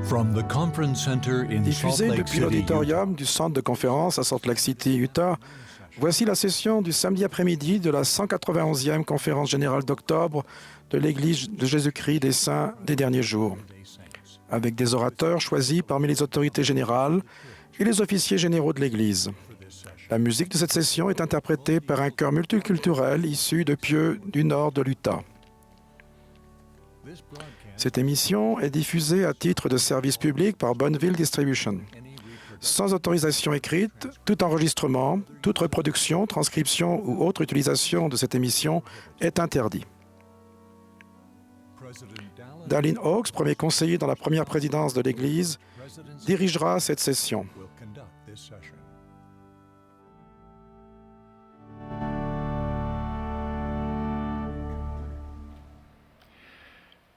From the conference center in Salt Diffusée Lake depuis City, l'auditorium du centre de conférence à Salt Lake City, Utah, voici la session du samedi après-midi de la 191e conférence générale d'octobre de l'Église de Jésus-Christ des Saints des derniers jours, avec des orateurs choisis parmi les autorités générales et les officiers généraux de l'Église. La musique de cette session est interprétée par un chœur multiculturel issu de Pieux du nord de l'Utah. Cette émission est diffusée à titre de service public par Bonneville Distribution. Sans autorisation écrite, tout enregistrement, toute reproduction, transcription ou autre utilisation de cette émission est interdit. Dallin Oaks, premier conseiller dans la première présidence de l'Église, dirigera cette session.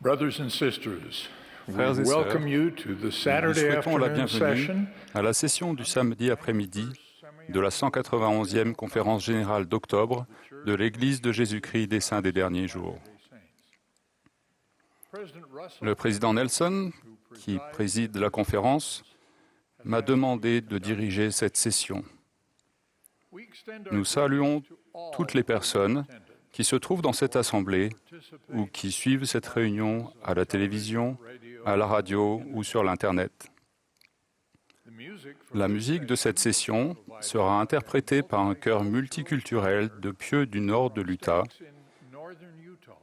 Brothers and sisters, Frères we et sœurs, welcome you to the nous Saturday souhaitons la afternoon bienvenue session à la session du samedi après-midi de la 191e conférence générale d'octobre de l'Église de Jésus-Christ des Saints des derniers jours. Le président Nelson, qui préside la conférence, m'a demandé de diriger cette session. Nous saluons toutes les personnes qui se trouvent dans cette assemblée ou qui suivent cette réunion à la télévision, à la radio ou sur l'Internet. La musique de cette session sera interprétée par un chœur multiculturel de Pieux du nord de l'Utah,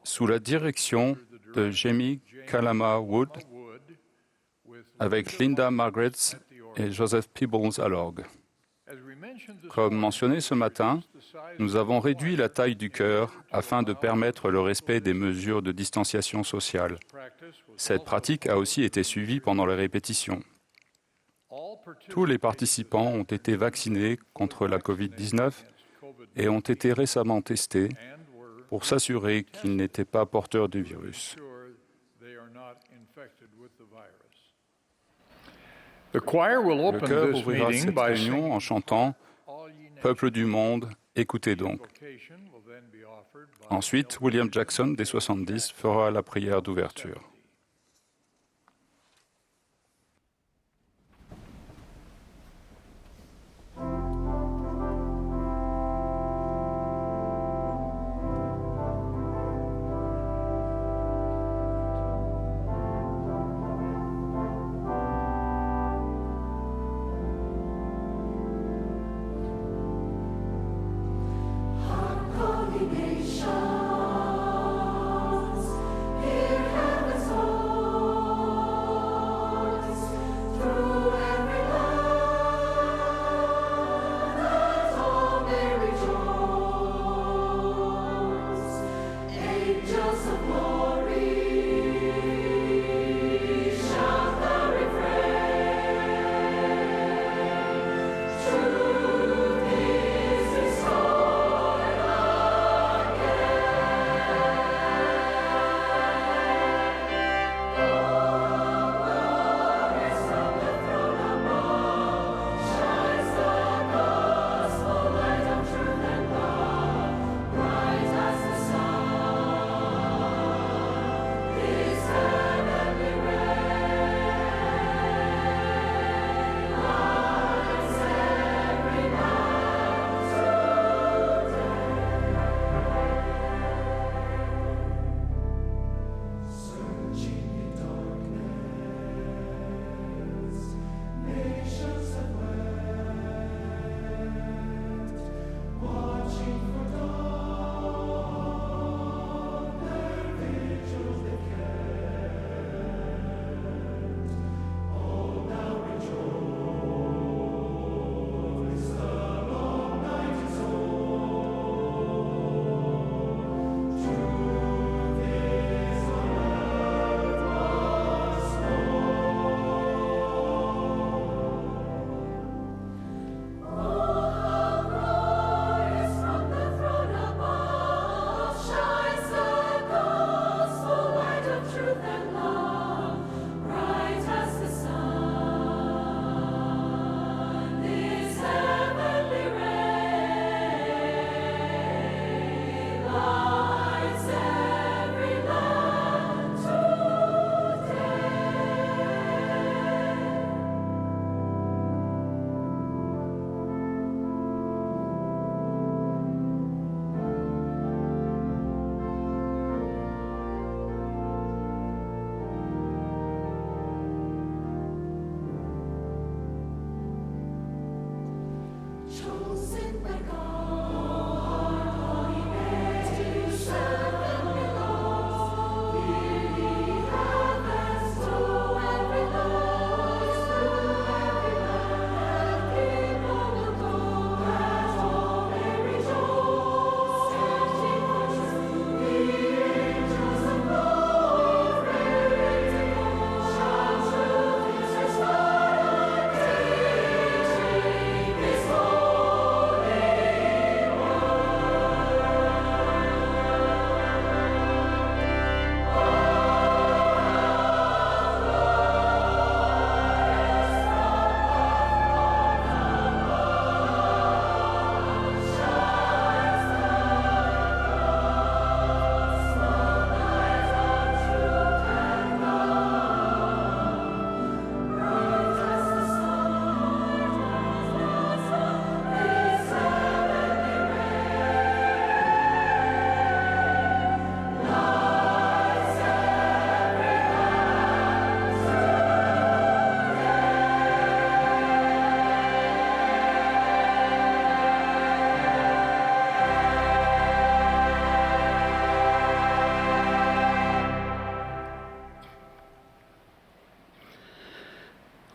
sous la direction de Jamie Kalama Wood, avec Linda Margaretz et Joseph Peebles à l'orgue. Comme mentionné ce matin, nous avons réduit la taille du chœur afin de permettre le respect des mesures de distanciation sociale. Cette pratique a aussi été suivie pendant les répétitions. Tous les participants ont été vaccinés contre la COVID-19 et ont été récemment testés pour s'assurer qu'ils n'étaient pas porteurs du virus. The choir will Le open chœur this ouvrira meeting cette by réunion singing. en chantant « Peuple du monde, écoutez donc ». Ensuite, William Jackson, des 70, fera la prière d'ouverture. Nations, hear heaven's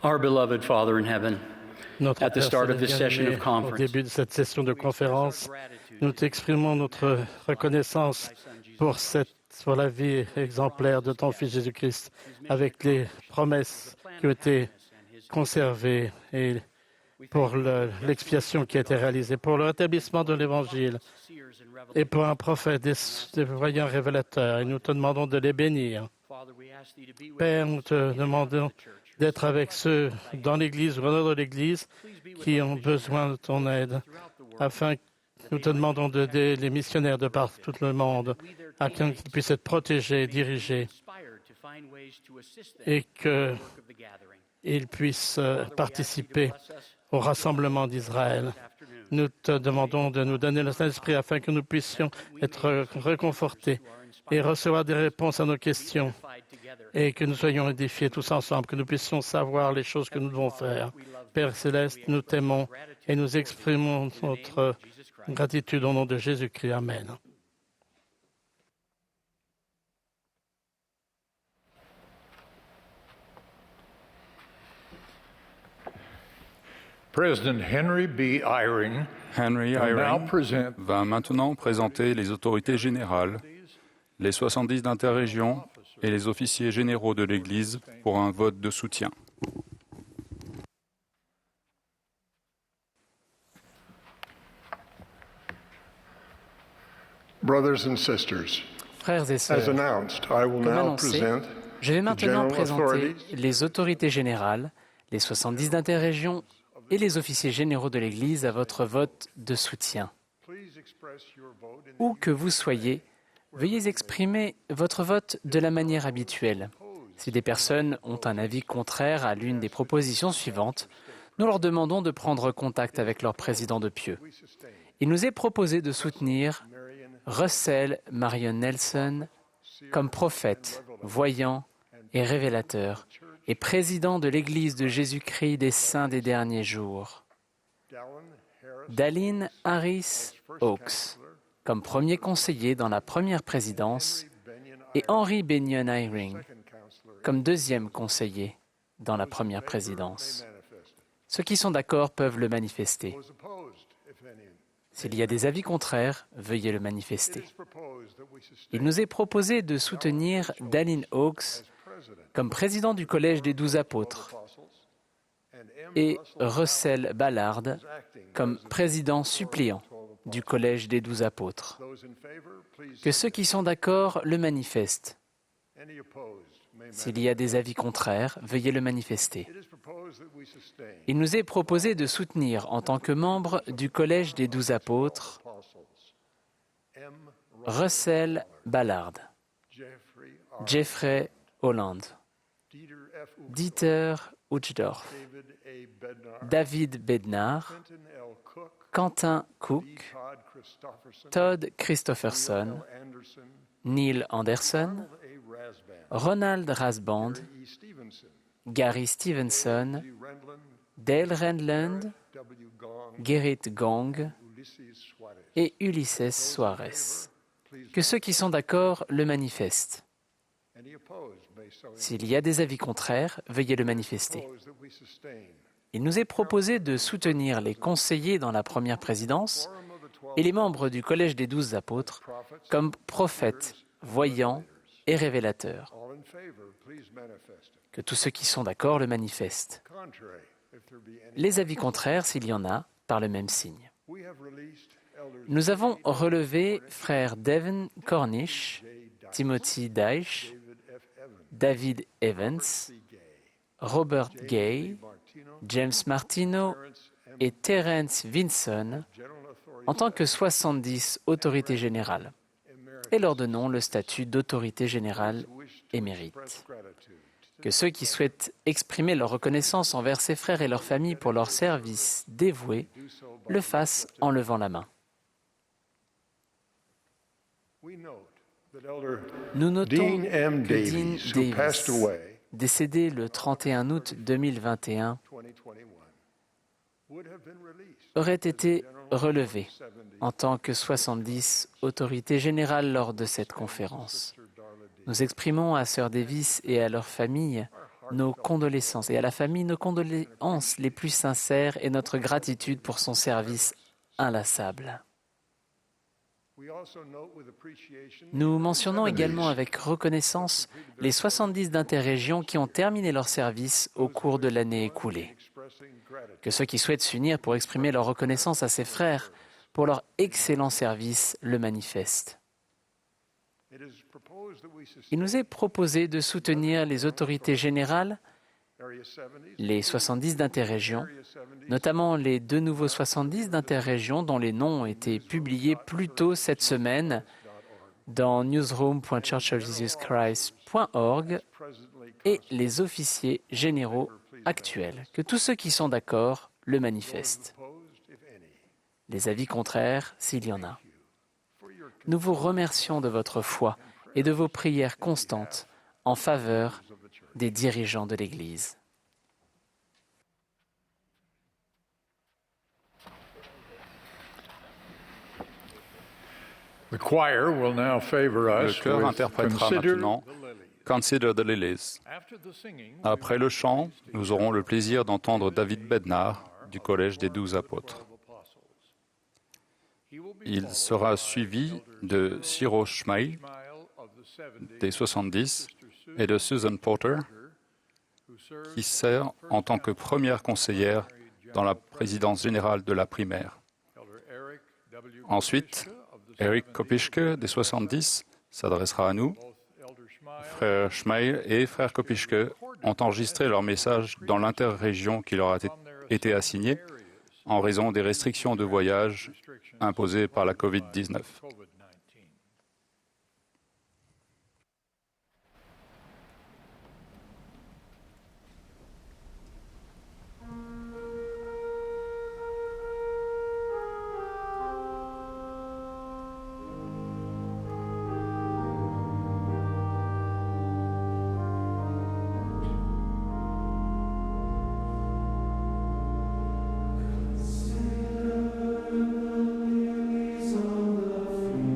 Our beloved Father in heaven, Notre at the Père start of this céleste session bien-aimé, of au conference, début de cette session de conférence, nous t'exprimons notre reconnaissance pour la vie exemplaire de ton Fils Jésus-Christ, avec les promesses qui ont été conservées et pour l'expiation qui a été réalisée, pour le rétablissement de l'Évangile et pour un prophète, des voyants révélateurs. Et nous te demandons de les bénir. Père, nous te demandons d'être avec ceux dans l'Église ou en dehors de l'Église qui ont besoin de ton aide, afin que nous te demandons d'aider les missionnaires de par tout le monde, afin qu'ils puissent être protégés et dirigés, et qu'ils puissent participer au rassemblement d'Israël. Nous te demandons de nous donner le Saint-Esprit afin que nous puissions être réconfortés et recevoir des réponses à nos questions, et que nous soyons édifiés tous ensemble, que nous puissions savoir les choses que nous devons faire. Père Céleste, nous t'aimons et nous exprimons notre gratitude au nom de Jésus-Christ. Amen. President Henry B. Eyring Henry will now Eyring present va maintenant présenter les autorités générales, les 70 d'interrégion et les officiers généraux de l'Église pour un vote de soutien. Brothers and sisters, Frères et as sœurs, announced, I will comme now annoncé, present je vais the maintenant general présenter authorities les autorités générales, les 70 d'interrégion et les officiers généraux de l'Église à votre vote de soutien. Please express your vote in Où que vous soyez, veuillez exprimer votre vote de la manière habituelle. Si des personnes ont un avis contraire à l'une des propositions suivantes, nous leur demandons de prendre contact avec leur président de pieux. Il nous est proposé de soutenir Russell Marion Nelson comme prophète, voyant et révélateur, et président de l'Église de Jésus-Christ des Saints des derniers jours. Dallin Harris Oaks comme premier conseiller dans la première présidence et Henry Benyon Eyring comme deuxième conseiller dans la première présidence. Ceux qui sont d'accord peuvent le manifester. S'il y a des avis contraires, veuillez le manifester. Il nous est proposé de soutenir Dallin Oaks comme président du Collège des 12 apôtres et Russell Ballard comme président suppléant du Collège des 12 apôtres. Que ceux qui sont d'accord le manifestent. S'il y a des avis contraires, veuillez le manifester. Il nous est proposé de soutenir en tant que membre du Collège des 12 apôtres Russell Ballard, Jeffrey Holland, Dieter Uchtdorf, David Bednar, Quentin Cook, Todd Christopherson, Neil Anderson, Ronald Rasband, Gary Stevenson, Dale Renland, Gerrit Gong, et Ulises Soares. Que ceux qui sont d'accord le manifestent. S'il y a des avis contraires, veuillez le manifester. Il nous est proposé de soutenir les conseillers dans la première présidence et les membres du Collège des 12 apôtres comme prophètes, voyants et révélateurs. Que tous ceux qui sont d'accord le manifestent. Les avis contraires, s'il y en a, par le même signe. Nous avons relevé frères Devin Cornish, Timothy Daesh, David Evans, Robert Gay, James Martino et Terence Vinson en tant que 70 autorités générales et leur donnons le statut d'autorité générale émérite. Que ceux qui souhaitent exprimer leur reconnaissance envers ces frères et leurs familles pour leur service dévoué le fassent en levant la main. Nous notons que Dean Davis, décédé le 31 août 2021, aurait été relevé en tant que 70 autorités générales lors de cette conférence. Nous exprimons à Sœur Davis et à leur famille nos condoléances et à la famille nos condoléances les plus sincères et notre gratitude pour son service inlassable. Nous mentionnons également avec reconnaissance les 70 d'interrégions qui ont terminé leur service au cours de l'année écoulée. Que ceux qui souhaitent s'unir pour exprimer leur reconnaissance à ces frères pour leur excellent service le manifestent. Il nous est proposé de soutenir les autorités générales, les 70 d'interrégions, notamment les deux nouveaux 70 d'interrégions dont les noms ont été publiés plus tôt cette semaine dans newsroom.churchofjesuschrist.org et les officiers généraux actuels. Que tous ceux qui sont d'accord le manifestent. Les avis contraires, s'il y en a. Nous vous remercions de votre foi et de vos prières constantes en faveur des dirigeants de l'Église. The choir will now favor Le us chœur with interprétera Consider maintenant the Lilies. Consider the Lilies. After the singing, Après le chant, nous aurons le plaisir d'entendre David Bednar du Collège des 12 apôtres. Il sera suivi de Cyril Schmeil des 70 et de Susan Porter, qui sert en tant que première conseillère dans la présidence générale de la primaire. Ensuite, Eric Kopischke des 70 s'adressera à nous. Frère Schmeil et Frère Kopischke ont enregistré leur message dans l'interrégion qui leur a été assignée en raison des restrictions de voyage imposées par la COVID-19. Lilies on the field.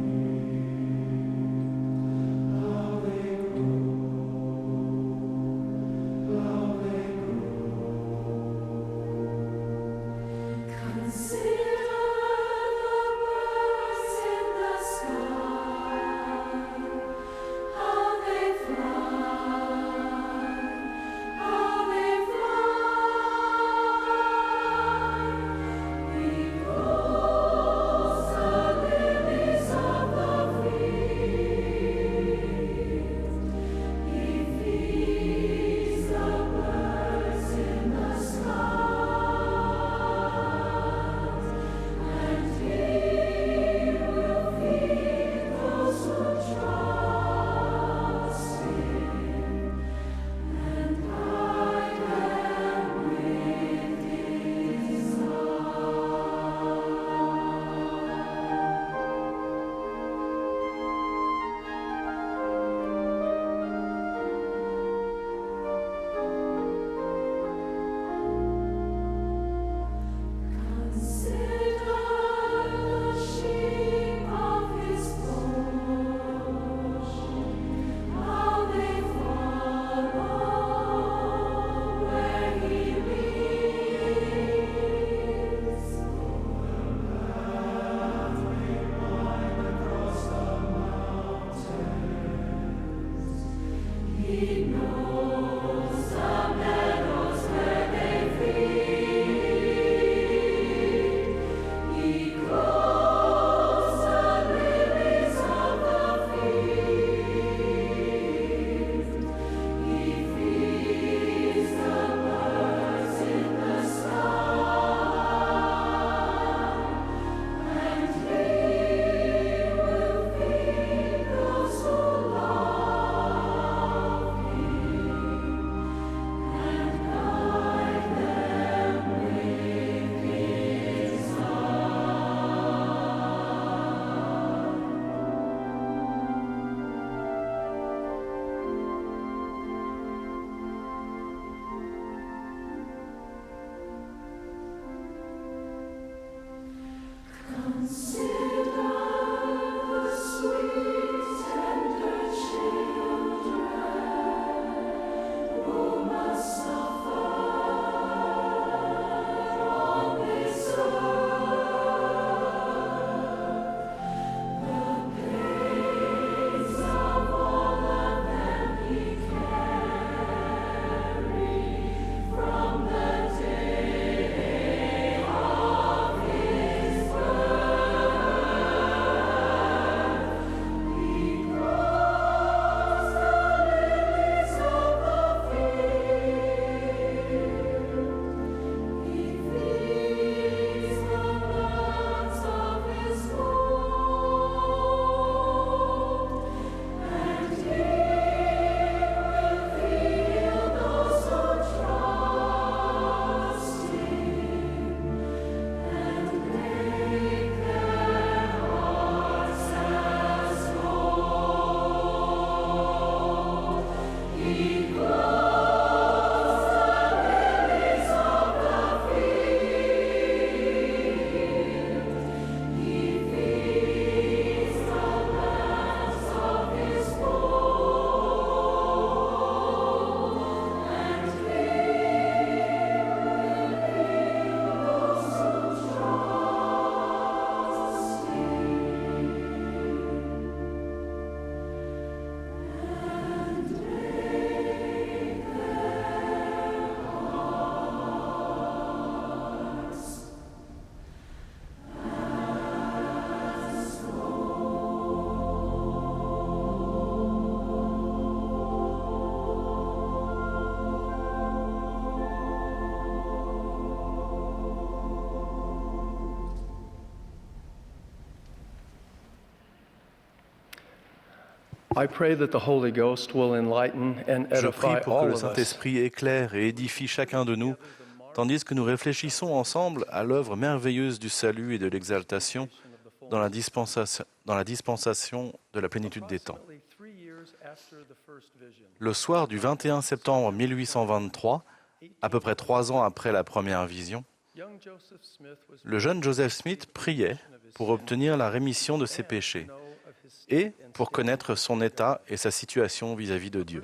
I pray that the Holy Ghost will enlighten and Je edify prie pour que all le of us. Saint-Esprit éclaire et édifie chacun de nous, tandis que nous réfléchissons ensemble à l'œuvre merveilleuse du salut et de l'exaltation dans la dispensation de la plénitude des temps. Le soir du 21 septembre 1823, à peu près 3 ans après la première vision, le jeune Joseph Smith priait pour obtenir la rémission de ses péchés et pour connaître son état et sa situation vis-à-vis de Dieu.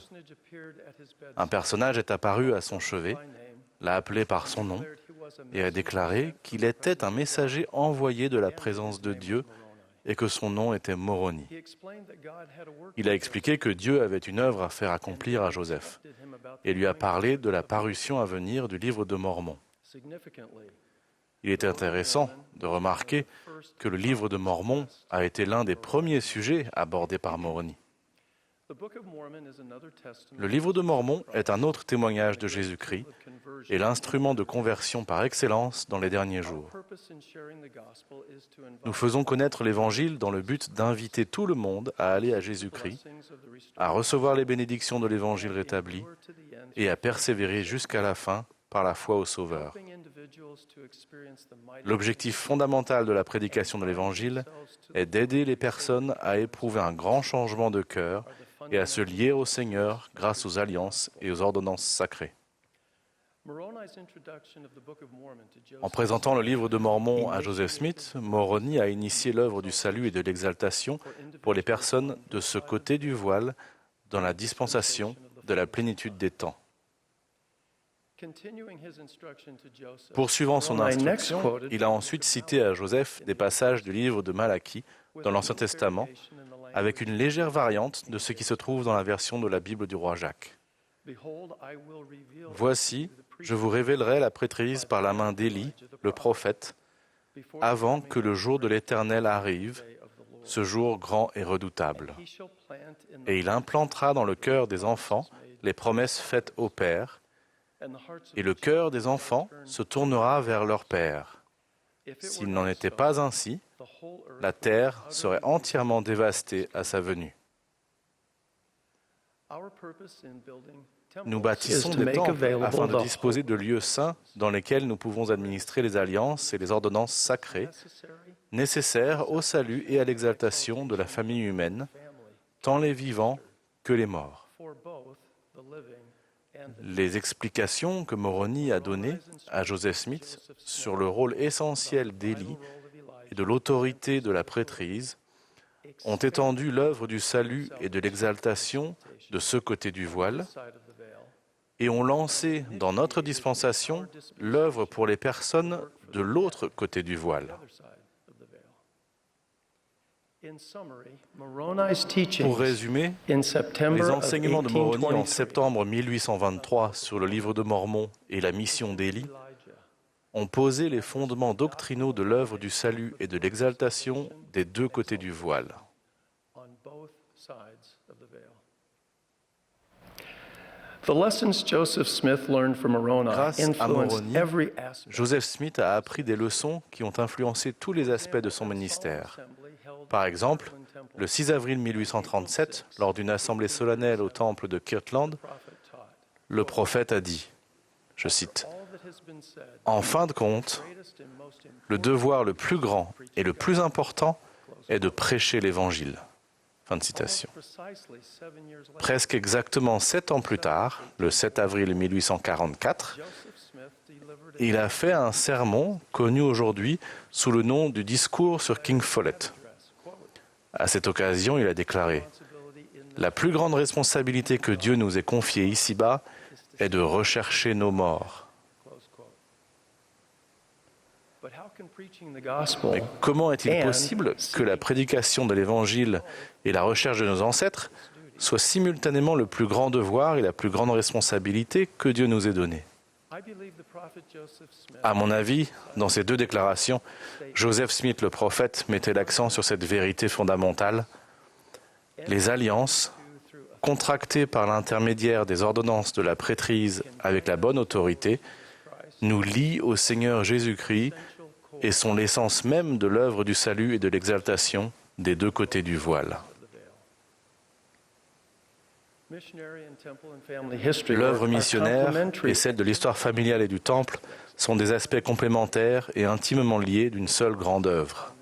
Un personnage est apparu à son chevet, l'a appelé par son nom et a déclaré qu'il était un messager envoyé de la présence de Dieu et que son nom était Moroni. Il a expliqué que Dieu avait une œuvre à faire accomplir à Joseph et lui a parlé de la parution à venir du livre de Mormon. Il est intéressant de remarquer que le livre de Mormon a été l'un des premiers sujets abordés par Moroni. Le livre de Mormon est un autre témoignage de Jésus-Christ et l'instrument de conversion par excellence dans les derniers jours. Nous faisons connaître l'Évangile dans le but d'inviter tout le monde à aller à Jésus-Christ, à recevoir les bénédictions de l'Évangile rétabli et à persévérer jusqu'à la fin par la foi au Sauveur. L'objectif fondamental de la prédication de l'Évangile est d'aider les personnes à éprouver un grand changement de cœur et à se lier au Seigneur grâce aux alliances et aux ordonnances sacrées. En présentant le livre de Mormon à Joseph Smith, Moroni a initié l'œuvre du salut et de l'exaltation pour les personnes de ce côté du voile dans la dispensation de la plénitude des temps. Poursuivant son instruction, il a ensuite cité à Joseph des passages du livre de Malachie dans l'Ancien Testament, avec une légère variante de ce qui se trouve dans la version de la Bible du roi Jacques. « Voici, je vous révélerai la prêtrise par la main d'Élie, le prophète, avant que le jour de l'Éternel arrive, ce jour grand et redoutable. Et il implantera dans le cœur des enfants les promesses faites au Père, et le cœur des enfants se tournera vers leur Père. S'il n'en était pas ainsi, la terre serait entièrement dévastée à sa venue. » Nous bâtissons des temples afin de disposer de lieux saints dans lesquels nous pouvons administrer les alliances et les ordonnances sacrées nécessaires au salut et à l'exaltation de la famille humaine, tant les vivants que les morts. Les explications que Moroni a données à Joseph Smith sur le rôle essentiel d'Élie et de l'autorité de la prêtrise ont étendu l'œuvre du salut et de l'exaltation de ce côté du voile et ont lancé dans notre dispensation l'œuvre pour les personnes de l'autre côté du voile. Pour résumer, les enseignements de Moroni en septembre 1823 sur le livre de Mormon et la mission d'Élie ont posé les fondements doctrinaux de l'œuvre du salut et de l'exaltation des deux côtés du voile. Grâce à Moroni, Joseph Smith a appris des leçons qui ont influencé tous les aspects de son ministère. Par exemple, le 6 avril 1837, lors d'une assemblée solennelle au temple de Kirtland, le prophète a dit, je cite, « En fin de compte, le devoir le plus grand et le plus important est de prêcher l'Évangile. » Fin de citation. Presque exactement 7 ans plus tard, le 7 avril 1844, il a fait un sermon connu aujourd'hui sous le nom du discours sur King Follett. À cette occasion, il a déclaré « La plus grande responsabilité que Dieu nous ait confiée ici-bas est de rechercher nos morts. » Mais comment est-il possible que la prédication de l'Évangile et la recherche de nos ancêtres soient simultanément le plus grand devoir et la plus grande responsabilité que Dieu nous ait donnée ? À mon avis, dans ces deux déclarations, Joseph Smith, le prophète, mettait l'accent sur cette vérité fondamentale. Les alliances, contractées par l'intermédiaire des ordonnances de la prêtrise avec la bonne autorité, nous lient au Seigneur Jésus-Christ et sont l'essence même de l'œuvre du salut et de l'exaltation des deux côtés du voile. L'œuvre missionnaire et celle de l'histoire familiale et du temple sont des aspects complémentaires et intimement liés d'une seule grande œuvre.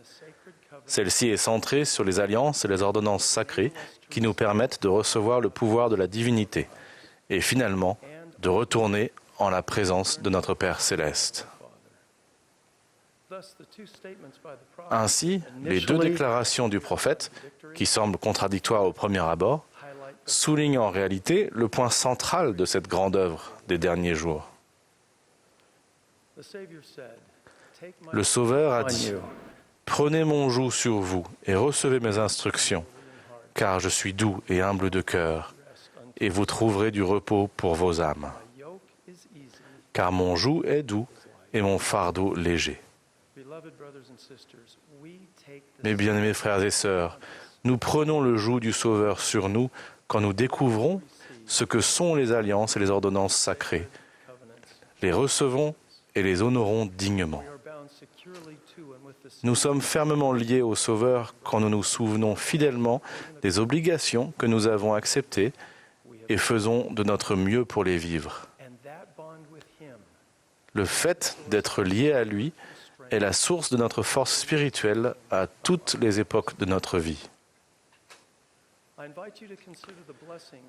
Celle-ci est centrée sur les alliances et les ordonnances sacrées qui nous permettent de recevoir le pouvoir de la divinité et finalement de retourner en la présence de notre Père céleste. Ainsi, les deux déclarations du prophète, qui semblent contradictoires au premier abord, soulignent en réalité le point central de cette grande œuvre des derniers jours. Le Sauveur a dit « Prenez mon joug sur vous et recevez mes instructions, car je suis doux et humble de cœur, et vous trouverez du repos pour vos âmes. Car mon joug est doux et mon fardeau léger. » Mes bien-aimés frères et sœurs, nous prenons le joug du Sauveur sur nous quand nous découvrons ce que sont les alliances et les ordonnances sacrées, les recevons et les honorons dignement. Nous sommes fermement liés au Sauveur quand nous nous souvenons fidèlement des obligations que nous avons acceptées et faisons de notre mieux pour les vivre. Le fait d'être lié à lui est la source de notre force spirituelle à toutes les époques de notre vie.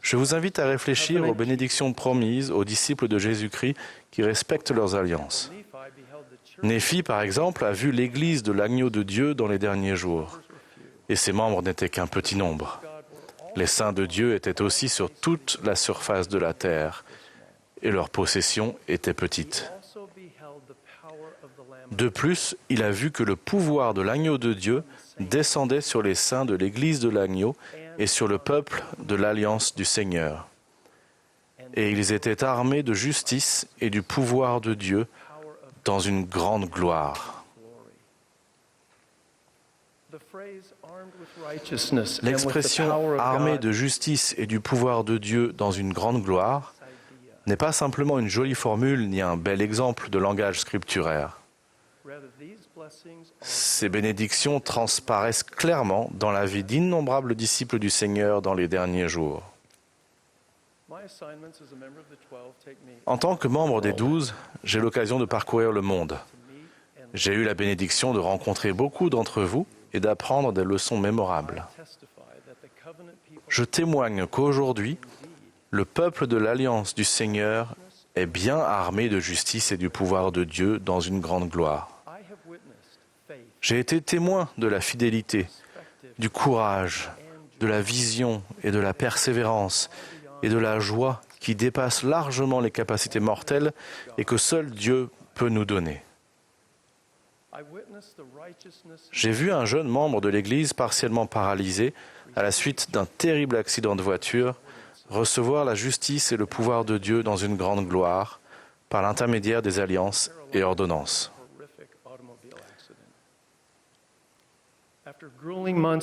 Je vous invite à réfléchir aux bénédictions promises aux disciples de Jésus-Christ qui respectent leurs alliances. Néphi, par exemple, a vu l'Église de l'agneau de Dieu dans les derniers jours, et ses membres n'étaient qu'un petit nombre. Les saints de Dieu étaient aussi sur toute la surface de la terre, et leur possession était petite. De plus, il a vu que le pouvoir de l'agneau de Dieu descendait sur les saints de l'Église de l'agneau et sur le peuple de l'Alliance du Seigneur. Et ils étaient armés de justice et du pouvoir de Dieu dans une grande gloire. L'expression « armé de justice et du pouvoir de Dieu dans une grande gloire » n'est pas simplement une jolie formule ni un bel exemple de langage scripturaire. Ces bénédictions transparaissent clairement dans la vie d'innombrables disciples du Seigneur dans les derniers jours. En tant que membre des 12, j'ai l'occasion de parcourir le monde. J'ai eu la bénédiction de rencontrer beaucoup d'entre vous et d'apprendre des leçons mémorables. Je témoigne qu'aujourd'hui, le peuple de l'Alliance du Seigneur est bien armé de justice et du pouvoir de Dieu dans une grande gloire. J'ai été témoin de la fidélité, du courage, de la vision et de la persévérance et de la joie qui dépassent largement les capacités mortelles et que seul Dieu peut nous donner. J'ai vu un jeune membre de l'Église partiellement paralysé à la suite d'un terrible accident de voiture recevoir la justice et le pouvoir de Dieu dans une grande gloire par l'intermédiaire des alliances et ordonnances.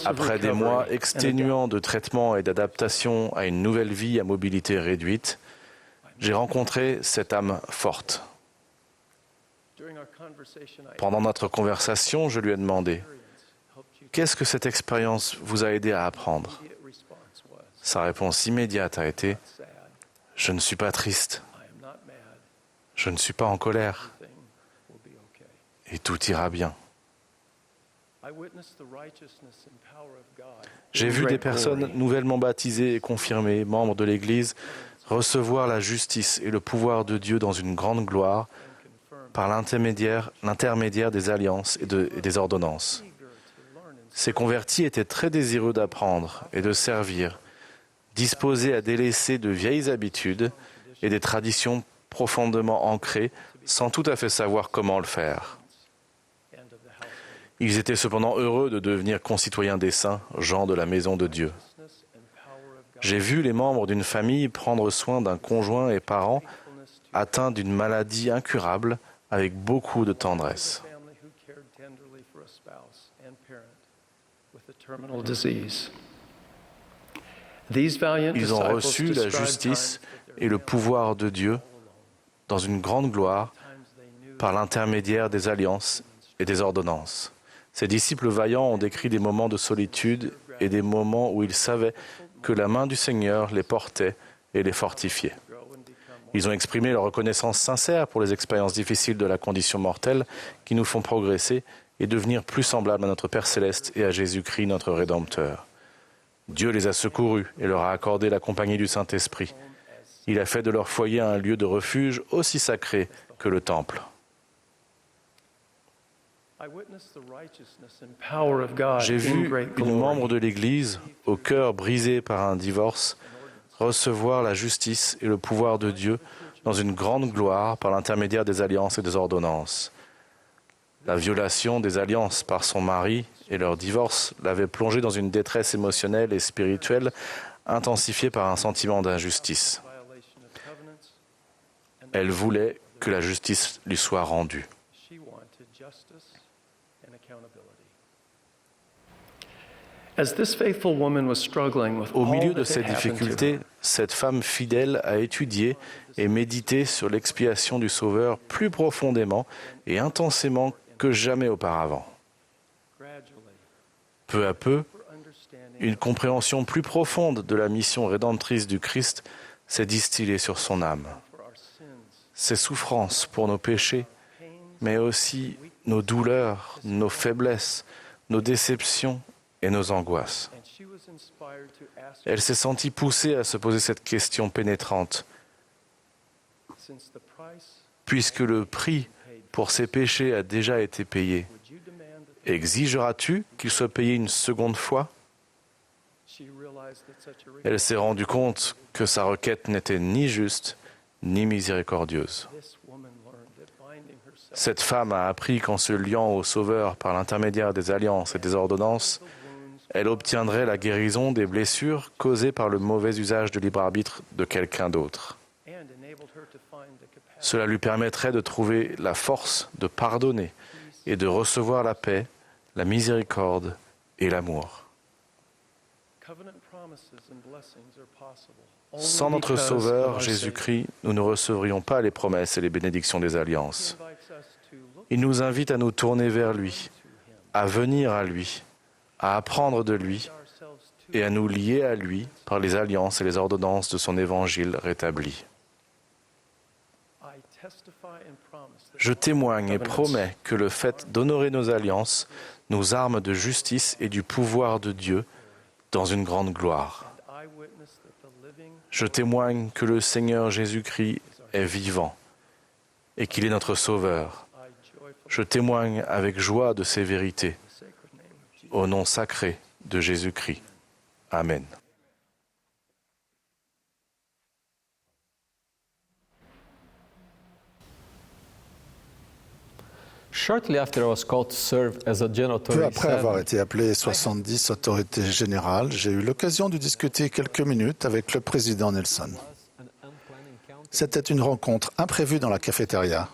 Après des mois exténuants de traitement et d'adaptation à une nouvelle vie à mobilité réduite, j'ai rencontré cette âme forte. Pendant notre conversation, je lui ai demandé « Qu'est-ce que cette expérience vous a aidé à apprendre ?» Sa réponse immédiate a été « Je ne suis pas triste, je ne suis pas en colère, et tout ira bien. » J'ai vu des personnes nouvellement baptisées et confirmées, membres de l'Église, recevoir la justice et le pouvoir de Dieu dans une grande gloire par l'intermédiaire des alliances et des ordonnances. Ces convertis étaient très désireux d'apprendre et de servir, disposés à délaisser de vieilles habitudes et des traditions profondément ancrées sans tout à fait savoir comment le faire. Ils étaient cependant heureux de devenir concitoyens des saints, gens de la maison de Dieu. J'ai vu les membres d'une famille prendre soin d'un conjoint et parent atteints d'une maladie incurable avec beaucoup de tendresse. Ils ont reçu la justice et le pouvoir de Dieu dans une grande gloire par l'intermédiaire des alliances et des ordonnances. Ces disciples vaillants ont décrit des moments de solitude et des moments où ils savaient que la main du Seigneur les portait et les fortifiait. Ils ont exprimé leur reconnaissance sincère pour les expériences difficiles de la condition mortelle qui nous font progresser et devenir plus semblables à notre Père céleste et à Jésus-Christ, notre Rédempteur. Dieu les a secourus et leur a accordé la compagnie du Saint-Esprit. Il a fait de leur foyer un lieu de refuge aussi sacré que le Temple. J'ai vu une membre de l'Église, au cœur brisé par un divorce, recevoir la justice et le pouvoir de Dieu dans une grande gloire par l'intermédiaire des alliances et des ordonnances. La violation des alliances par son mari et leur divorce l'avait plongée dans une détresse émotionnelle et spirituelle intensifiée par un sentiment d'injustice. Elle voulait que la justice lui soit rendue. Au milieu de ces difficultés, cette femme fidèle a étudié et médité sur l'expiation du Sauveur plus profondément et intensément que jamais auparavant. Peu à peu, une compréhension plus profonde de la mission rédemptrice du Christ s'est distillée sur son âme. Ses souffrances pour nos péchés, mais aussi nos douleurs, nos faiblesses, nos déceptions et nos angoisses. Elle s'est sentie poussée à se poser cette question pénétrante. Puisque le prix pour ses péchés a déjà été payé, exigeras-tu qu'il soit payé une seconde fois ? Elle s'est rendue compte que sa requête n'était ni juste ni miséricordieuse. Cette femme a appris qu'en se liant au Sauveur par l'intermédiaire des alliances et des ordonnances, elle obtiendrait la guérison des blessures causées par le mauvais usage de libre arbitre de quelqu'un d'autre. Cela lui permettrait de trouver la force de pardonner et de recevoir la paix, la miséricorde et l'amour. Sans notre Sauveur, Jésus-Christ, nous ne recevrions pas les promesses et les bénédictions des alliances. Il nous invite à nous tourner vers lui, à venir à lui, à apprendre de lui et à nous lier à lui par les alliances et les ordonnances de son évangile rétabli. Je témoigne et promets que le fait d'honorer nos alliances nous arme de justice et du pouvoir de Dieu dans une grande gloire. Je témoigne que le Seigneur Jésus-Christ est vivant et qu'il est notre Sauveur. Je témoigne avec joie de ces vérités. Au nom sacré de Jésus-Christ. Amen. Peu après avoir été appelé 70 autorités générales, j'ai eu l'occasion de discuter quelques minutes avec le président Nelson. C'était une rencontre imprévue dans la cafétéria.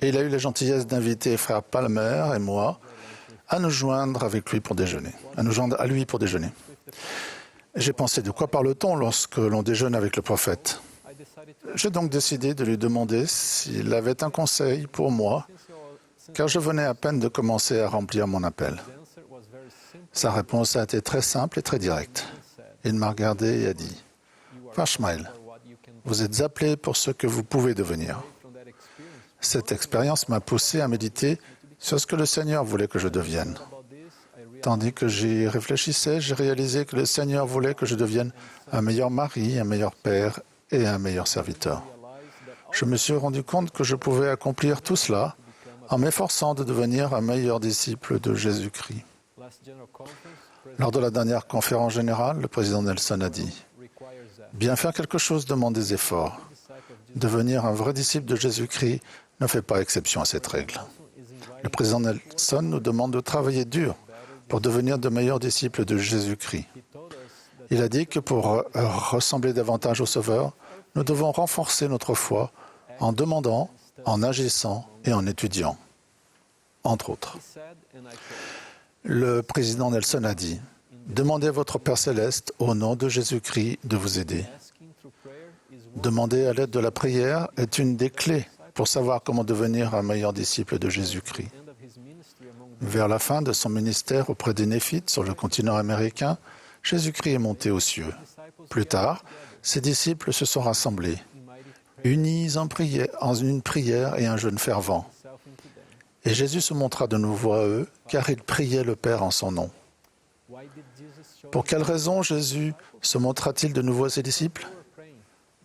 Et il a eu la gentillesse d'inviter frère Palmer et moi à nous joindre avec lui pour déjeuner, J'ai pensé, de quoi parle-t-on lorsque l'on déjeune avec le prophète ? J'ai donc décidé de lui demander s'il avait un conseil pour moi, car je venais à peine de commencer à remplir mon appel. Sa réponse a été très simple et très directe. Il m'a regardé et a dit « Frère Schmeil, vous êtes appelé pour ce que vous pouvez devenir. » Cette expérience m'a poussé à méditer sur ce que le Seigneur voulait que je devienne. Tandis que j'y réfléchissais, j'ai réalisé que le Seigneur voulait que je devienne un meilleur mari, un meilleur père et un meilleur serviteur. Je me suis rendu compte que je pouvais accomplir tout cela en m'efforçant de devenir un meilleur disciple de Jésus-Christ. Lors de la dernière conférence générale, le président Nelson a dit « Bien faire quelque chose demande des efforts. Devenir un vrai disciple de Jésus-Christ ne fait pas exception à cette règle. » Le président Nelson nous demande de travailler dur pour devenir de meilleurs disciples de Jésus-Christ. Il a dit que pour ressembler davantage au Sauveur, nous devons renforcer notre foi en demandant, en agissant et en étudiant, entre autres. Le président Nelson a dit « Demandez à votre Père céleste, au nom de Jésus-Christ, de vous aider. » Demander à l'aide de la prière est une des clés pour savoir comment devenir un meilleur disciple de Jésus-Christ. Vers la fin de son ministère auprès des Néphites sur le continent américain, Jésus-Christ est monté aux cieux. Plus tard, ses disciples se sont rassemblés, unis en une prière et un jeûne fervent. Et Jésus se montra de nouveau à eux, car ils priaient le Père en son nom. Pour quelle raison Jésus se montra-t-il de nouveau à ses disciples?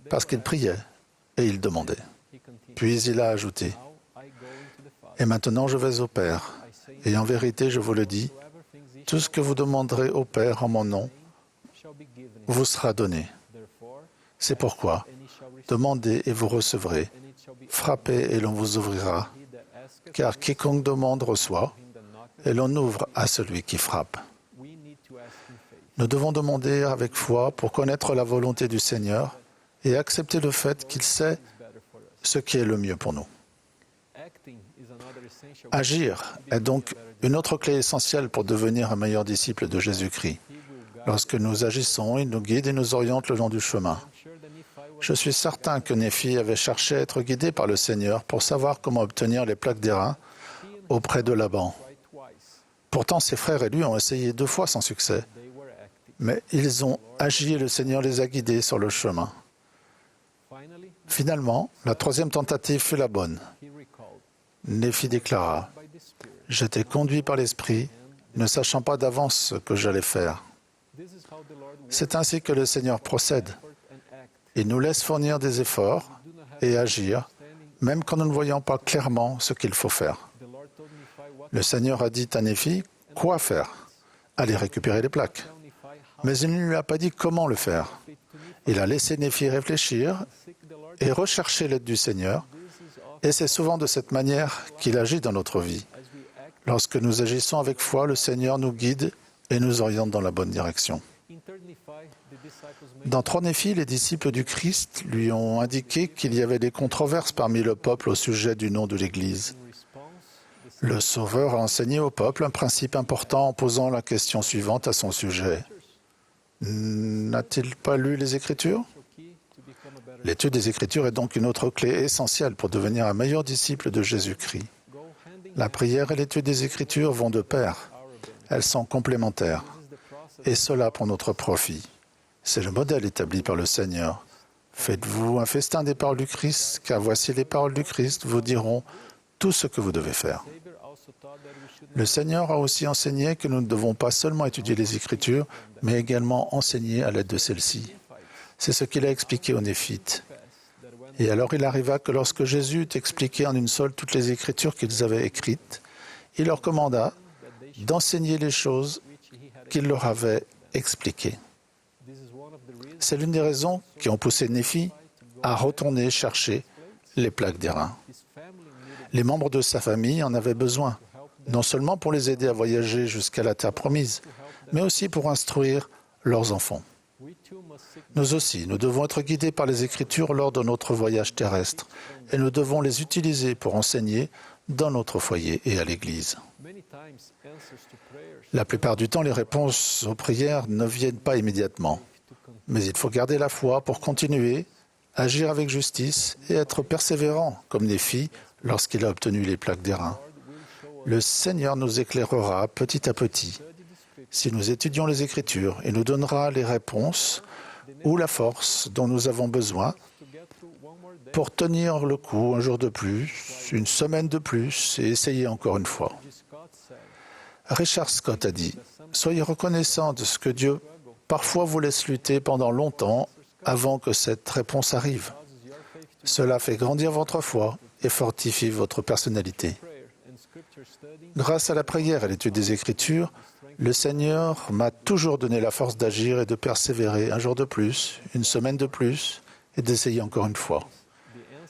Parce qu'ils priaient et ils demandaient. Puis il a ajouté, « Et maintenant je vais au Père, et en vérité je vous le dis, tout ce que vous demanderez au Père en mon nom vous sera donné. C'est pourquoi, demandez et vous recevrez, frappez et l'on vous ouvrira, car quiconque demande reçoit, et l'on ouvre à celui qui frappe. » Nous devons demander avec foi pour connaître la volonté du Seigneur et accepter le fait qu'il sait ce qui est le mieux pour nous. Agir est donc une autre clé essentielle pour devenir un meilleur disciple de Jésus-Christ. Lorsque nous agissons, il nous guide et nous oriente le long du chemin. Je suis certain que Néphi avait cherché à être guidé par le Seigneur pour savoir comment obtenir les plaques d'airain auprès de Laban. Pourtant, ses frères et lui ont essayé 2 fois sans succès. Mais ils ont agi et le Seigneur les a guidés sur le chemin. Finalement, la 3e tentative fut la bonne. Néphi déclara, « J'étais conduit par l'Esprit, ne sachant pas d'avance ce que j'allais faire. » C'est ainsi que le Seigneur procède. Il nous laisse fournir des efforts et agir, même quand nous ne voyons pas clairement ce qu'il faut faire. Le Seigneur a dit à Néphi quoi faire. Aller récupérer les plaques. Mais il ne lui a pas dit comment le faire. Il a laissé Néphi réfléchir et rechercher l'aide du Seigneur, et c'est souvent de cette manière qu'il agit dans notre vie. Lorsque nous agissons avec foi, le Seigneur nous guide et nous oriente dans la bonne direction. Dans 3 Néphi, les disciples du Christ lui ont indiqué qu'il y avait des controverses parmi le peuple au sujet du nom de l'Église. Le Sauveur a enseigné au peuple un principe important en posant la question suivante à son sujet. N'a-t-il pas lu les Écritures? L'étude des Écritures est donc une autre clé essentielle pour devenir un meilleur disciple de Jésus-Christ. La prière et l'étude des Écritures vont de pair. Elles sont complémentaires. Et cela pour notre profit. C'est le modèle établi par le Seigneur. Faites-vous un festin des paroles du Christ, car voici les paroles du Christ vous diront tout ce que vous devez faire. Le Seigneur a aussi enseigné que nous ne devons pas seulement étudier les Écritures, mais également enseigner à l'aide de celles-ci. C'est ce qu'il a expliqué aux Néphites. Et alors il arriva que lorsque Jésus eut expliqué en une seule toutes les Écritures qu'ils avaient écrites, il leur commanda d'enseigner les choses qu'il leur avait expliquées. C'est l'une des raisons qui ont poussé Néphi à retourner chercher les plaques d'airain. Les membres de sa famille en avaient besoin, non seulement pour les aider à voyager jusqu'à la terre promise, mais aussi pour instruire leurs enfants. Nous aussi, nous devons être guidés par les Écritures lors de notre voyage terrestre, et nous devons les utiliser pour enseigner dans notre foyer et à l'Église. La plupart du temps, les réponses aux prières ne viennent pas immédiatement, mais il faut garder la foi pour continuer, agir avec justice et être persévérant, comme Néphi lorsqu'il a obtenu les plaques d'airain. Le Seigneur nous éclairera petit à petit. Si nous étudions les Écritures, il nous donnera les réponses ou la force dont nous avons besoin pour tenir le coup un jour de plus, une semaine de plus et essayer encore une fois. Richard Scott a dit « Soyez reconnaissants de ce que Dieu parfois vous laisse lutter pendant longtemps avant que cette réponse arrive. Cela fait grandir votre foi et fortifie votre personnalité. » Grâce à la prière et l'étude des Écritures, le Seigneur m'a toujours donné la force d'agir et de persévérer un jour de plus, une semaine de plus, et d'essayer encore une fois.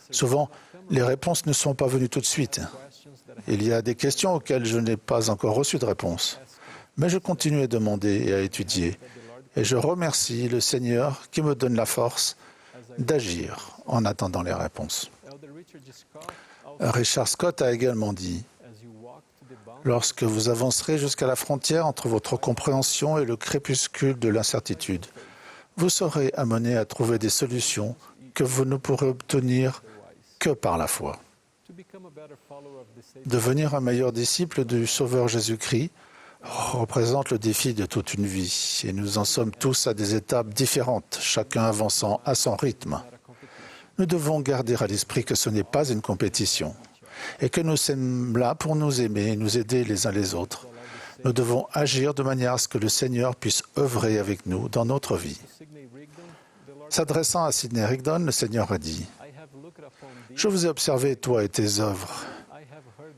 Souvent, les réponses ne sont pas venues tout de suite. Il y a des questions auxquelles je n'ai pas encore reçu de réponse. Mais je continue à demander et à étudier. Et je remercie le Seigneur qui me donne la force d'agir en attendant les réponses. Richard Scott a également dit « Lorsque vous avancerez jusqu'à la frontière entre votre compréhension et le crépuscule de l'incertitude, vous serez amené à trouver des solutions que vous ne pourrez obtenir que par la foi. Devenir un meilleur disciple du Sauveur Jésus-Christ représente le défi de toute une vie et nous en sommes tous à des étapes différentes, chacun avançant à son rythme. Nous devons garder à l'esprit que ce n'est pas une compétition et que nous sommes là pour nous aimer et nous aider les uns les autres. Nous devons agir de manière à ce que le Seigneur puisse œuvrer avec nous dans notre vie. S'adressant à Sidney Rigdon, le Seigneur a dit « Je vous ai observé, toi et tes œuvres.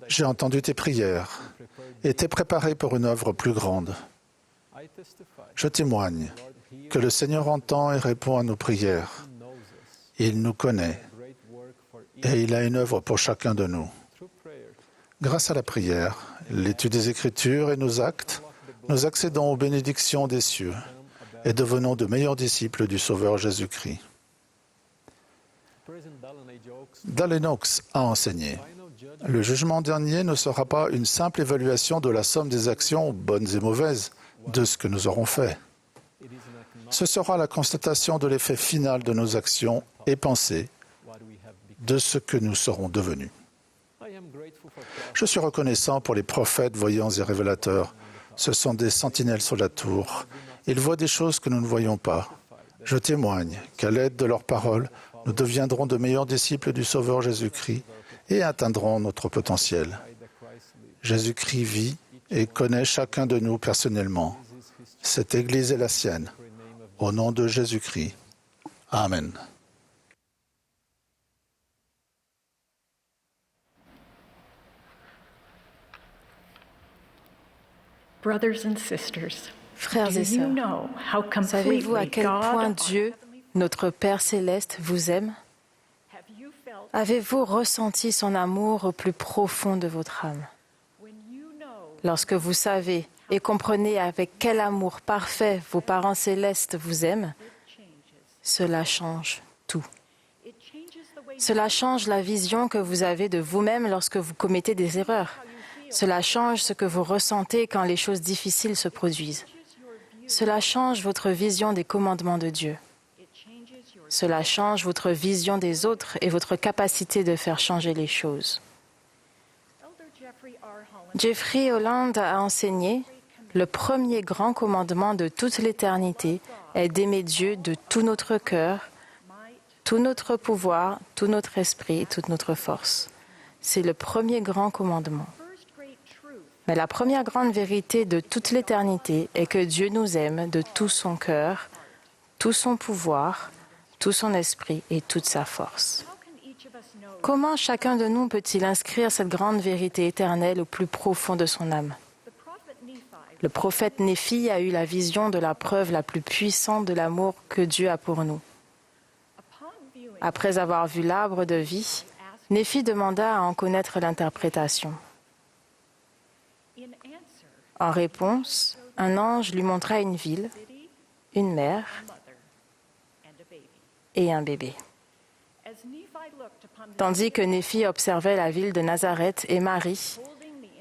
J'ai entendu tes prières et t'es préparé pour une œuvre plus grande. Je témoigne que le Seigneur entend et répond à nos prières. Il nous connaît et il a une œuvre pour chacun de nous. Grâce à la prière, l'étude des Écritures et nos actes, nous accédons aux bénédictions des cieux et devenons de meilleurs disciples du Sauveur Jésus-Christ. Dallin Oaks a enseigné « Le jugement dernier ne sera pas une simple évaluation de la somme des actions, bonnes et mauvaises, de ce que nous aurons fait. Ce sera la constatation de l'effet final de nos actions et pensées, de ce que nous serons devenus. Je suis reconnaissant pour les prophètes, voyants et révélateurs. Ce sont des sentinelles sur la tour. Ils voient des choses que nous ne voyons pas. Je témoigne qu'à l'aide de leurs paroles, nous deviendrons de meilleurs disciples du Sauveur Jésus-Christ et atteindrons notre potentiel. Jésus-Christ vit et connaît chacun de nous personnellement. Cette Église est la sienne. Au nom de Jésus-Christ. Amen. Frères et sœurs, savez-vous à quel point Dieu, notre Père céleste, vous aime? Avez-vous ressenti son amour au plus profond de votre âme? Lorsque vous savez et comprenez avec quel amour parfait vos parents célestes vous aiment, cela change tout. Cela change la vision que vous avez de vous-même lorsque vous commettez des erreurs. Cela change ce que vous ressentez quand les choses difficiles se produisent. Cela change votre vision des commandements de Dieu. Cela change votre vision des autres et votre capacité de faire changer les choses. Jeffrey Holland a enseigné « Le premier grand commandement de toute l'éternité est d'aimer Dieu de tout notre cœur, tout notre pouvoir, tout notre esprit et toute notre force. » C'est le premier grand commandement. Mais la première grande vérité de toute l'éternité est que Dieu nous aime de tout son cœur, tout son pouvoir, tout son esprit et toute sa force. Comment chacun de nous peut-il inscrire cette grande vérité éternelle au plus profond de son âme? Le prophète Néphi a eu la vision de la preuve la plus puissante de l'amour que Dieu a pour nous. Après avoir vu l'arbre de vie, Néphi demanda à en connaître l'interprétation. En réponse, un ange lui montra une ville, une mère et un bébé. Tandis que Néphi observait la ville de Nazareth et Marie,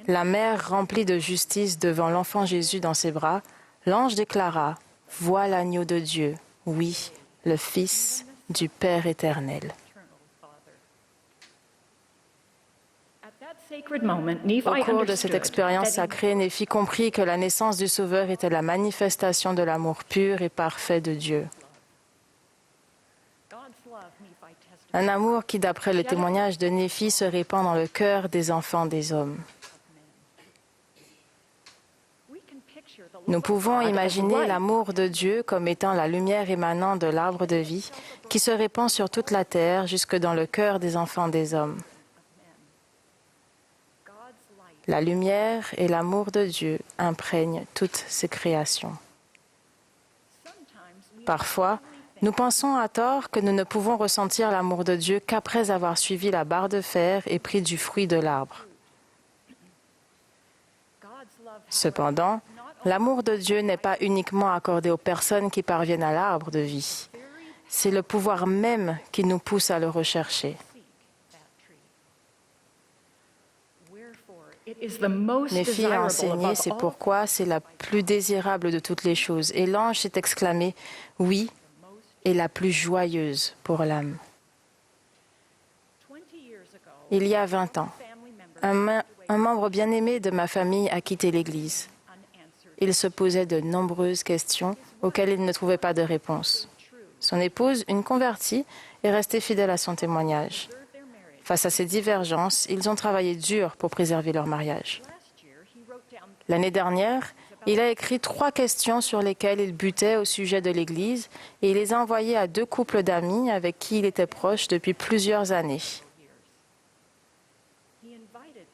la mère remplie de justice devant l'enfant Jésus dans ses bras, l'ange déclara « Vois l'agneau de Dieu, oui, le Fils du Père éternel. » Au cours de cette expérience sacrée, Néphi comprit que la naissance du Sauveur était la manifestation de l'amour pur et parfait de Dieu. Un amour qui, d'après le témoignage de Néphi, se répand dans le cœur des enfants des hommes. Nous pouvons imaginer l'amour de Dieu comme étant la lumière émanant de l'arbre de vie qui se répand sur toute la terre jusque dans le cœur des enfants des hommes. La lumière et l'amour de Dieu imprègnent toutes ses créations. Parfois, nous pensons à tort que nous ne pouvons ressentir l'amour de Dieu qu'après avoir suivi la barre de fer et pris du fruit de l'arbre. Cependant, l'amour de Dieu n'est pas uniquement accordé aux personnes qui parviennent à l'arbre de vie. C'est le pouvoir même qui nous pousse à le rechercher. Néphi a enseigné, c'est pourquoi c'est la plus désirable de toutes les choses. Et l'ange s'est exclamé, « Oui, et la plus joyeuse pour l'âme. » Il y a 20 ans, un membre bien-aimé de ma famille a quitté l'Église. il se posait de nombreuses questions auxquelles il ne trouvait pas de réponse. Son épouse, une convertie, est restée fidèle à son témoignage. Face à ces divergences, ils ont travaillé dur pour préserver leur mariage. L'année dernière, il a écrit 3 questions sur lesquelles il butait au sujet de l'Église et il les a envoyées à 2 couples d'amis avec qui il était proche depuis plusieurs années.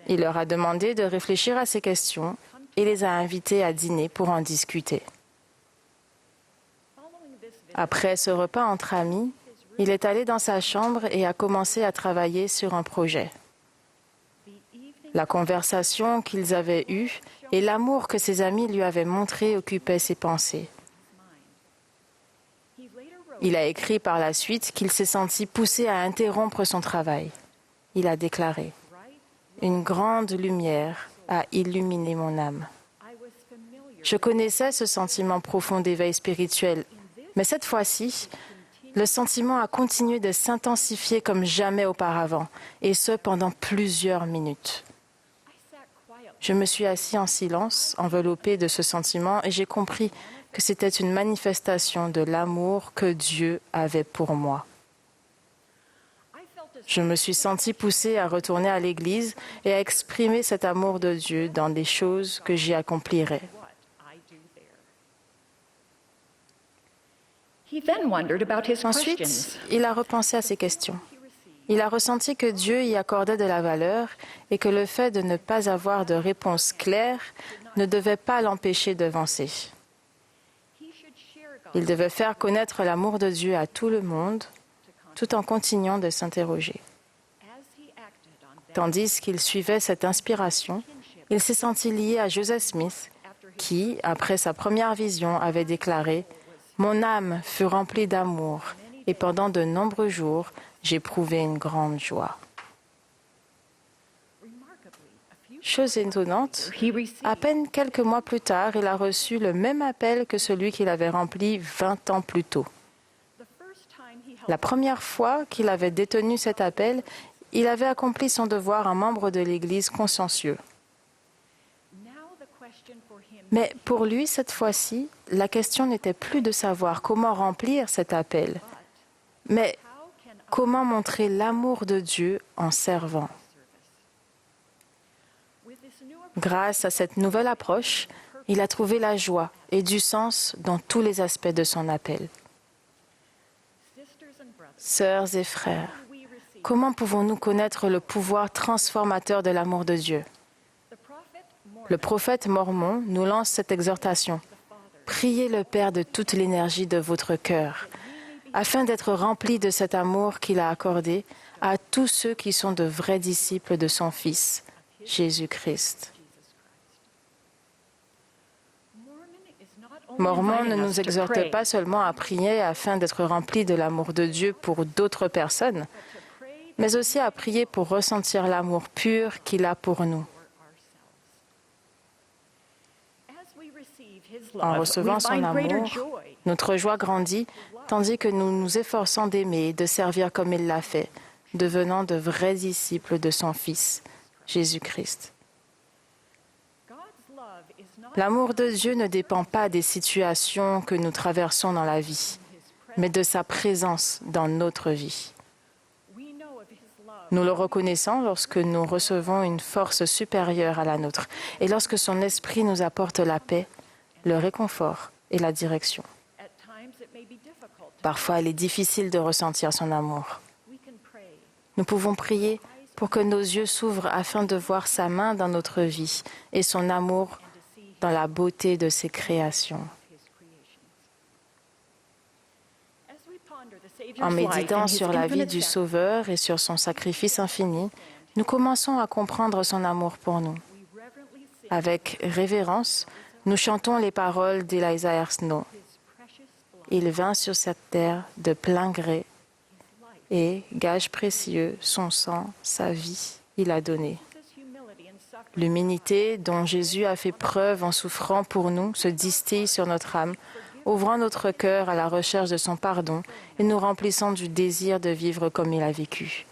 Il leur a demandé de réfléchir à ces questions et les a invités à dîner pour en discuter. Après ce repas entre amis, il est allé dans sa chambre et a commencé à travailler sur un projet. La conversation qu'ils avaient eue et l'amour que ses amis lui avaient montré occupaient ses pensées. Il a écrit par la suite qu'il s'est senti poussé à interrompre son travail. Il a déclaré « Une grande lumière a illuminé mon âme. » Je connaissais ce sentiment profond d'éveil spirituel, mais cette fois-ci, le sentiment a continué de s'intensifier comme jamais auparavant, et ce pendant plusieurs minutes. Je me suis assis en silence, enveloppé de ce sentiment, et j'ai compris que c'était une manifestation de l'amour que Dieu avait pour moi. Je me suis senti poussé à retourner à l'Église et à exprimer cet amour de Dieu dans des choses que j'y accomplirais. Ensuite, il a repensé à ces questions. Il a ressenti que Dieu y accordait de la valeur et que le fait de ne pas avoir de réponse claire ne devait pas l'empêcher d'avancer. Il devait faire connaître l'amour de Dieu à tout le monde, tout en continuant de s'interroger. Tandis qu'il suivait cette inspiration, il s'est senti lié à Joseph Smith, qui, après sa première vision, avait déclaré « Mon âme fut remplie d'amour, et pendant de nombreux jours, j'éprouvais une grande joie. » Chose étonnante, à peine quelques mois plus tard, il a reçu le même appel que celui qu'il avait rempli 20 ans plus tôt. La première fois qu'il avait détenu cet appel, il avait accompli son devoir en membre de l'Église consciencieux. Mais pour lui, cette fois-ci, la question n'était plus de savoir comment remplir cet appel, mais comment montrer l'amour de Dieu en servant. Grâce à cette nouvelle approche, il a trouvé la joie et du sens dans tous les aspects de son appel. Sœurs et frères, comment pouvons-nous connaître le pouvoir transformateur de l'amour de Dieu? Le prophète Mormon nous lance cette exhortation. Priez le Père de toute l'énergie de votre cœur, afin d'être remplis de cet amour qu'il a accordé à tous ceux qui sont de vrais disciples de son Fils, Jésus-Christ. Mormon ne nous exhorte pas seulement à prier afin d'être remplis de l'amour de Dieu pour d'autres personnes, mais aussi à prier pour ressentir l'amour pur qu'il a pour nous. En recevant son amour, notre joie grandit, tandis que nous nous efforçons d'aimer et de servir comme il l'a fait, devenant de vrais disciples de son Fils, Jésus-Christ. L'amour de Dieu ne dépend pas des situations que nous traversons dans la vie, mais de sa présence dans notre vie. Nous le reconnaissons lorsque nous recevons une force supérieure à la nôtre et lorsque son esprit nous apporte la paix, le réconfort et la direction. Parfois, il est difficile de ressentir son amour. Nous pouvons prier pour que nos yeux s'ouvrent afin de voir sa main dans notre vie et son amour dans la beauté de ses créations. En méditant sur la vie du Sauveur et sur son sacrifice infini, nous commençons à comprendre son amour pour nous. Avec révérence, nous chantons les paroles d'Eliza R. Snow. Il vint sur cette terre de plein gré et, gage précieux, son sang, sa vie, il a donné. L'humilité dont Jésus a fait preuve en souffrant pour nous se distille sur notre âme, ouvrant notre cœur à la recherche de son pardon et nous remplissant du désir de vivre comme il a vécu.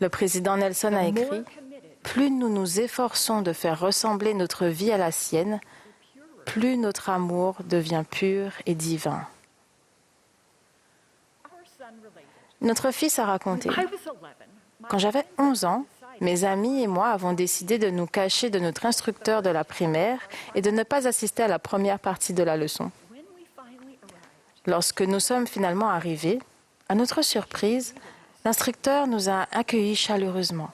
Le président Nelson a écrit plus nous nous efforçons de faire ressembler notre vie à la sienne, plus notre amour devient pur et divin. Notre fils a raconté, « Quand j'avais 11 ans, mes amis et moi avons décidé de nous cacher de notre instructeur de la primaire et de ne pas assister à la première partie de la leçon. Lorsque nous sommes finalement arrivés, à notre surprise, l'instructeur nous a accueillis chaleureusement.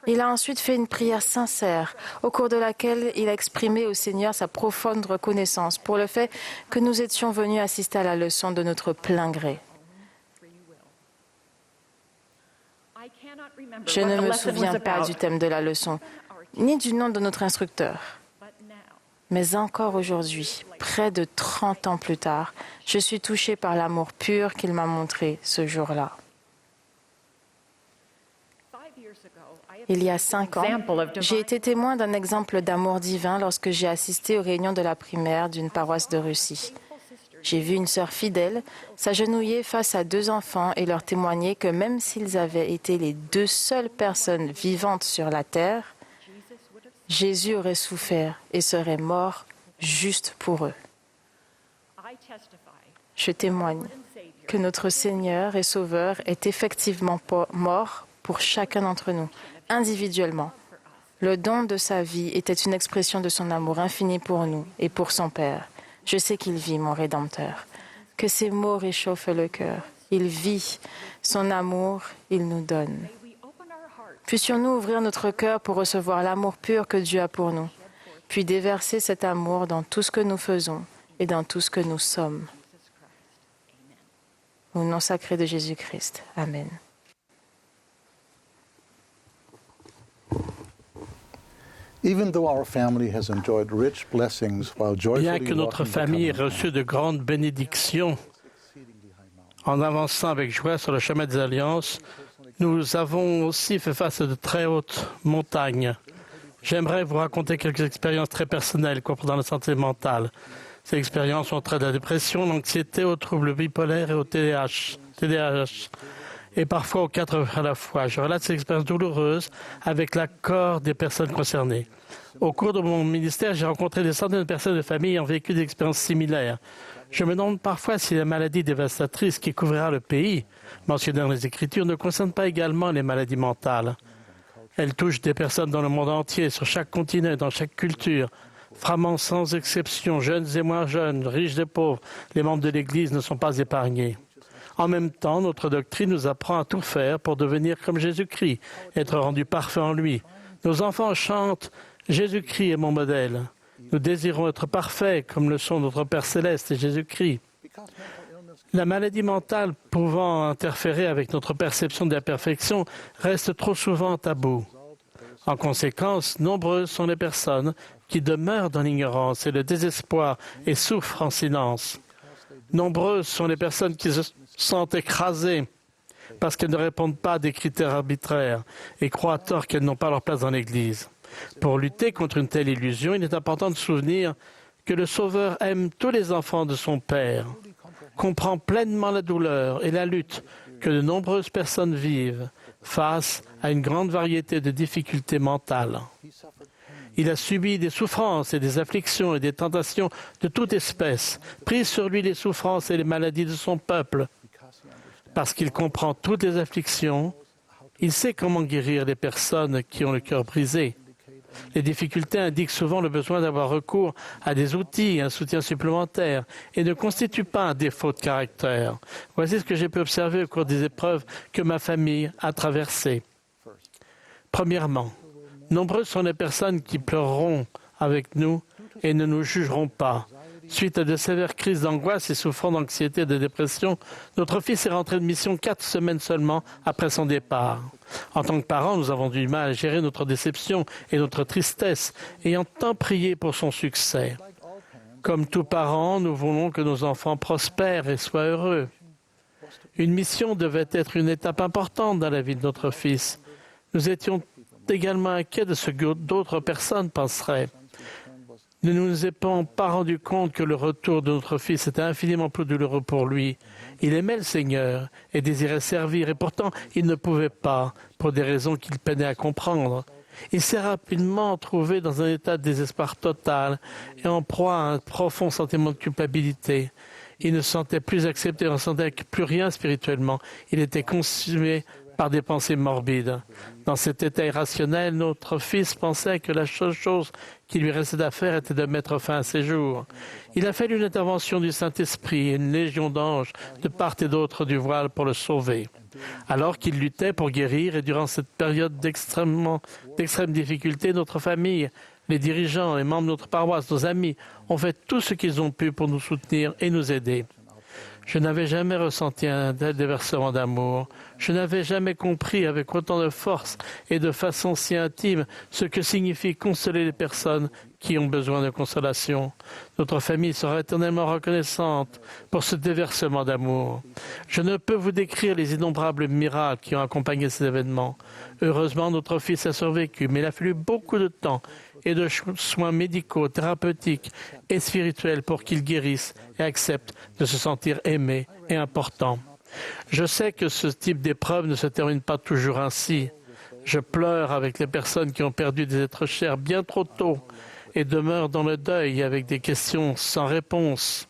Il a ensuite fait une prière sincère, au cours de laquelle il a exprimé au Seigneur sa profonde reconnaissance pour le fait que nous étions venus assister à la leçon de notre plein gré. Je ne me souviens pas du thème de la leçon, ni du nom de notre instructeur. Mais encore aujourd'hui, près de 30 ans plus tard, je suis touchée par l'amour pur qu'il m'a montré ce jour-là. Il y a 5 ans, j'ai été témoin d'un exemple d'amour divin lorsque j'ai assisté aux réunions de la primaire d'une paroisse de Russie. J'ai vu une sœur fidèle s'agenouiller face à 2 enfants et leur témoigner que même s'ils avaient été les 2 seules personnes vivantes sur la terre, Jésus aurait souffert et serait mort juste pour eux. Je témoigne que notre Seigneur et Sauveur est effectivement mort pour chacun d'entre nous, individuellement. Le don de sa vie était une expression de son amour infini pour nous et pour son Père. Je sais qu'il vit, mon Rédempteur. Que ces mots réchauffent le cœur. Il vit. Son amour, il nous donne. Puissions-nous ouvrir notre cœur pour recevoir l'amour pur que Dieu a pour nous, puis déverser cet amour dans tout ce que nous faisons et dans tout ce que nous sommes. Au nom sacré de Jésus-Christ. Amen. Bien que notre famille ait reçu de grandes bénédictions en avançant avec joie sur le chemin des alliances, nous avons aussi fait face à de très hautes montagnes. J'aimerais vous raconter quelques expériences très personnelles concernant la santé mentale. Ces expériences ont trait à la dépression, l'anxiété, aux troubles bipolaires et au TDAH, et parfois aux 4 à la fois. Je relate ces expériences douloureuses avec l'accord des personnes concernées. Au cours de mon ministère, j'ai rencontré des centaines de personnes de familles ayant vécu des expériences similaires. Je me demande parfois si la maladie dévastatrice qui couvrira le pays, mentionnée dans les Écritures, ne concerne pas également les maladies mentales. Elle touche des personnes dans le monde entier, sur chaque continent et dans chaque culture, frappant sans exception, jeunes et moins jeunes, riches et pauvres. Les membres de l'Église ne sont pas épargnés. En même temps, notre doctrine nous apprend à tout faire pour devenir comme Jésus-Christ, être rendu parfait en lui. Nos enfants chantent « Jésus-Christ est mon modèle ». Nous désirons être parfaits comme le sont notre Père céleste et Jésus-Christ. La maladie mentale pouvant interférer avec notre perception de la perfection reste trop souvent tabou. En conséquence, nombreuses sont les personnes qui demeurent dans l'ignorance et le désespoir et souffrent en silence. Nombreuses sont les personnes qui se sentent écrasées parce qu'elles ne répondent pas à des critères arbitraires et croient à tort qu'elles n'ont pas leur place dans l'Église. Pour lutter contre une telle illusion, il est important de se souvenir que le Sauveur aime tous les enfants de son Père, comprend pleinement la douleur et la lutte que de nombreuses personnes vivent face à une grande variété de difficultés mentales. Il a subi des souffrances et des afflictions et des tentations de toute espèce, pris sur lui les souffrances et les maladies de son peuple. Parce qu'il comprend toutes les afflictions, il sait comment guérir les personnes qui ont le cœur brisé. Les difficultés indiquent souvent le besoin d'avoir recours à des outils, un soutien supplémentaire, et ne constituent pas un défaut de caractère. Voici ce que j'ai pu observer au cours des épreuves que ma famille a traversées. Premièrement, nombreuses sont les personnes qui pleureront avec nous et ne nous jugeront pas. Suite à de sévères crises d'angoisse et souffrant d'anxiété et de dépression, notre fils est rentré de mission 4 semaines seulement après son départ. En tant que parents, nous avons du mal à gérer notre déception et notre tristesse, ayant tant prié pour son succès. Comme tous parents, nous voulons que nos enfants prospèrent et soient heureux. Une mission devait être une étape importante dans la vie de notre fils. Nous étions également inquiets de ce que d'autres personnes penseraient. ne nous étions pas rendus compte que le retour de notre Fils était infiniment plus douloureux pour lui. Il aimait le Seigneur et désirait servir, et pourtant il ne pouvait pas, pour des raisons qu'il peinait à comprendre. Il s'est rapidement trouvé dans un état de désespoir total et en proie à un profond sentiment de culpabilité. Il ne se sentait plus accepté, il ne ressentait plus rien spirituellement. Il était consumé par des pensées morbides. Dans cet état irrationnel, notre Fils pensait que la seule chose qui lui restait à faire était de mettre fin à ses jours. Il a fallu une intervention du Saint-Esprit et une légion d'anges de part et d'autre du voile pour le sauver. Alors qu'il luttait pour guérir et durant cette période d'extrême difficulté, notre famille, les dirigeants, les membres de notre paroisse, nos amis ont fait tout ce qu'ils ont pu pour nous soutenir et nous aider. Je n'avais jamais ressenti un tel déversement d'amour. Je n'avais jamais compris avec autant de force et de façon si intime ce que signifie consoler les personnes qui ont besoin de consolation. Notre famille sera éternellement reconnaissante pour ce déversement d'amour. Je ne peux vous décrire les innombrables miracles qui ont accompagné ces événements. Heureusement, notre fils a survécu, mais il a fallu beaucoup de temps et de soins médicaux, thérapeutiques et spirituels pour qu'il guérisse et accepte de se sentir aimé et important. Je sais que ce type d'épreuve ne se termine pas toujours ainsi. Je pleure avec les personnes qui ont perdu des êtres chers bien trop tôt et demeurent dans le deuil avec des questions sans réponse.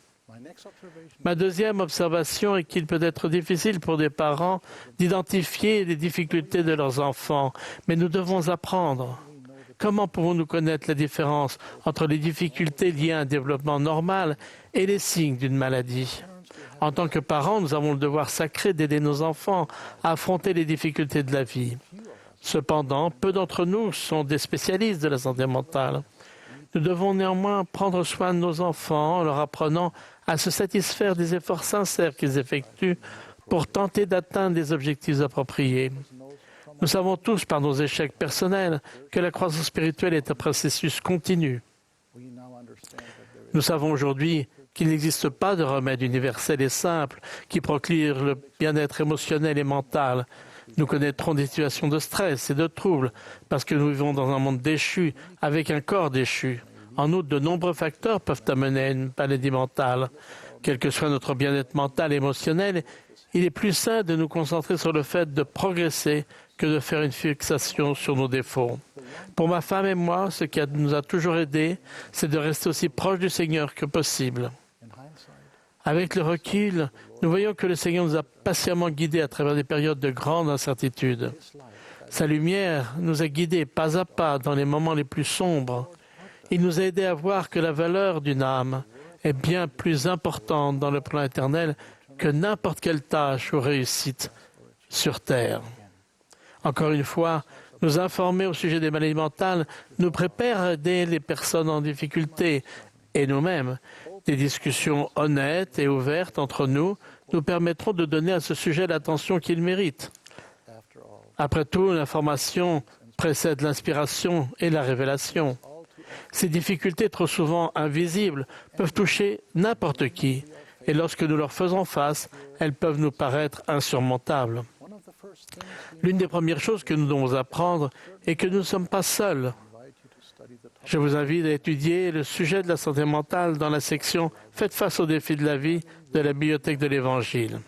Ma deuxième observation est qu'il peut être difficile pour des parents d'identifier les difficultés de leurs enfants, mais nous devons apprendre. Comment pouvons-nous connaître la différence entre les difficultés liées à un développement normal et les signes d'une maladie? En tant que parents, nous avons le devoir sacré d'aider nos enfants à affronter les difficultés de la vie. Cependant, peu d'entre nous sont des spécialistes de la santé mentale. Nous devons néanmoins prendre soin de nos enfants en leur apprenant à se satisfaire des efforts sincères qu'ils effectuent pour tenter d'atteindre des objectifs appropriés. Nous savons tous par nos échecs personnels que la croissance spirituelle est un processus continu. Nous savons aujourd'hui qu'il n'existe pas de remède universel et simple qui procure le bien-être émotionnel et mental. Nous connaîtrons des situations de stress et de troubles parce que nous vivons dans un monde déchu avec un corps déchu. En outre, de nombreux facteurs peuvent amener à une maladie mentale. Quel que soit notre bien-être mental et émotionnel, il est plus sain de nous concentrer sur le fait de progresser que de faire une fixation sur nos défauts. Pour ma femme et moi, ce qui nous a toujours aidés, c'est de rester aussi proche du Seigneur que possible. Avec le recul, nous voyons que le Seigneur nous a patiemment guidés à travers des périodes de grande incertitude. Sa lumière nous a guidés pas à pas dans les moments les plus sombres. Il nous a aidés à voir que la valeur d'une âme est bien plus importante dans le plan éternel que n'importe quelle tâche ou réussite sur terre. Encore une fois, nous informer au sujet des maladies mentales nous prépare à aider les personnes en difficulté et nous-mêmes. Des discussions honnêtes et ouvertes entre nous nous permettront de donner à ce sujet l'attention qu'il mérite. Après tout, l'information précède l'inspiration et la révélation. Ces difficultés trop souvent invisibles peuvent toucher n'importe qui et lorsque nous leur faisons face, elles peuvent nous paraître insurmontables. L'une des premières choses que nous devons apprendre est que nous ne sommes pas seuls. Je vous invite à étudier le sujet de la santé mentale dans la section « Faites face aux défis de la vie » de la Bibliothèque de l'Évangile.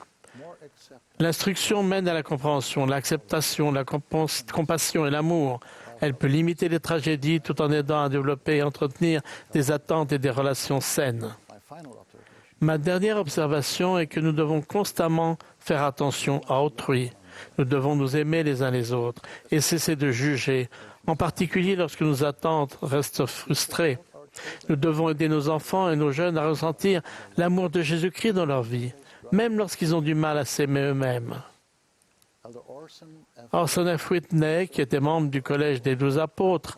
L'instruction mène à la compréhension, l'acceptation, la compassion et l'amour. Elle peut limiter les tragédies tout en aidant à développer et entretenir des attentes et des relations saines. Ma dernière observation est que nous devons constamment faire attention à autrui. Nous devons nous aimer les uns les autres et cesser de juger, en particulier lorsque nos attentes restent frustrées. Nous devons aider nos enfants et nos jeunes à ressentir l'amour de Jésus-Christ dans leur vie, même lorsqu'ils ont du mal à s'aimer eux-mêmes. Orson F. Whitney, qui était membre du Collège des 12 apôtres,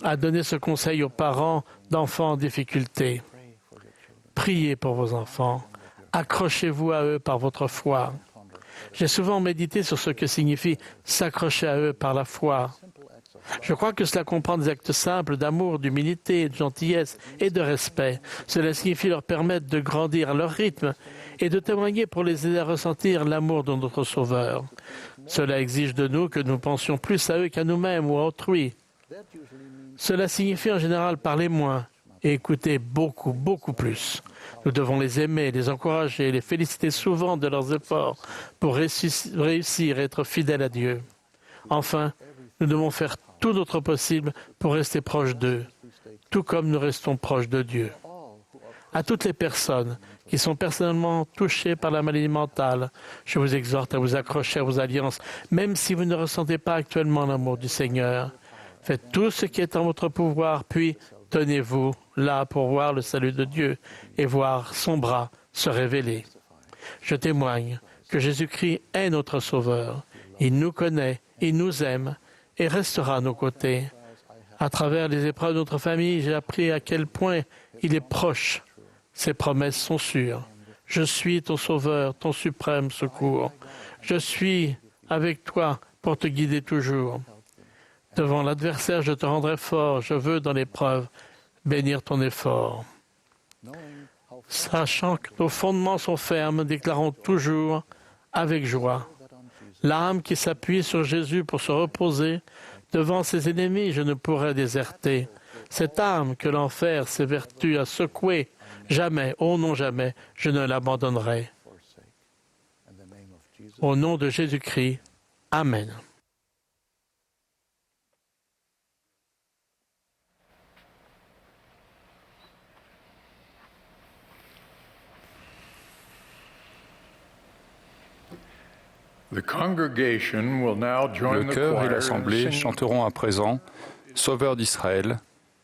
a donné ce conseil aux parents d'enfants en difficulté. Priez pour vos enfants. Accrochez-vous à eux par votre foi. J'ai souvent médité sur ce que signifie s'accrocher à eux par la foi. Je crois que cela comprend des actes simples d'amour, d'humilité, de gentillesse et de respect. Cela signifie leur permettre de grandir à leur rythme et de témoigner pour les aider à ressentir l'amour de notre Sauveur. Cela exige de nous que nous pensions plus à eux qu'à nous-mêmes ou à autrui. Cela signifie en général parler moins et écouter beaucoup, beaucoup plus. Nous devons les aimer, les encourager, les féliciter souvent de leurs efforts pour réussir et être fidèles à Dieu. Enfin, nous devons faire tout notre possible pour rester proches d'eux, tout comme nous restons proches de Dieu. À toutes les personnes qui sont personnellement touchées par la maladie mentale, je vous exhorte à vous accrocher à vos alliances, même si vous ne ressentez pas actuellement l'amour du Seigneur. Faites tout ce qui est en votre pouvoir, puis tenez-vous là pour voir le salut de Dieu et voir son bras se révéler. Je témoigne que Jésus-Christ est notre Sauveur. Il nous connaît, il nous aime et restera à nos côtés. À travers les épreuves de notre famille, j'ai appris à quel point il est proche. Ses promesses sont sûres. Je suis ton Sauveur, ton suprême secours. Je suis avec toi pour te guider toujours. Devant l'adversaire, je te rendrai fort. Je veux, dans l'épreuve, bénir ton effort. Sachant que nos fondements sont fermes, déclarons toujours avec joie. L'âme qui s'appuie sur Jésus pour se reposer, devant ses ennemis, je ne pourrai déserter. Cette âme que l'enfer s'évertue à secouer, jamais, oh non jamais, je ne l'abandonnerai. Au nom de Jésus-Christ, Amen. The congregation will now join Le the chœur et choir in l'assemblée singing chanteront à présent « Sauveur d'Israël »,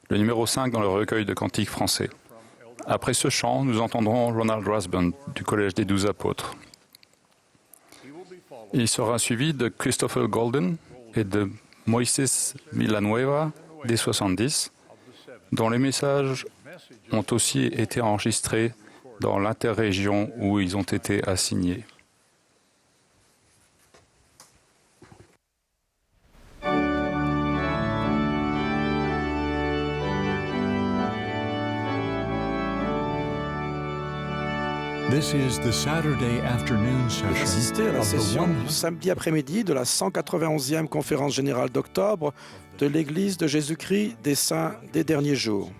le numéro 5 dans le recueil de cantiques français. Après ce chant, nous entendrons Ronald Rasband du Collège des 12 Apôtres. Il sera suivi de Christopher Golden et de Moises Villanueva des 70, dont les messages ont aussi été enregistrés dans l'interrégion où ils ont été assignés. This is the Saturday afternoon session Assistez à la of the session one du samedi après-midi de la 191e conférence générale d'octobre de l'Église de Jésus-Christ des Saints des derniers jours.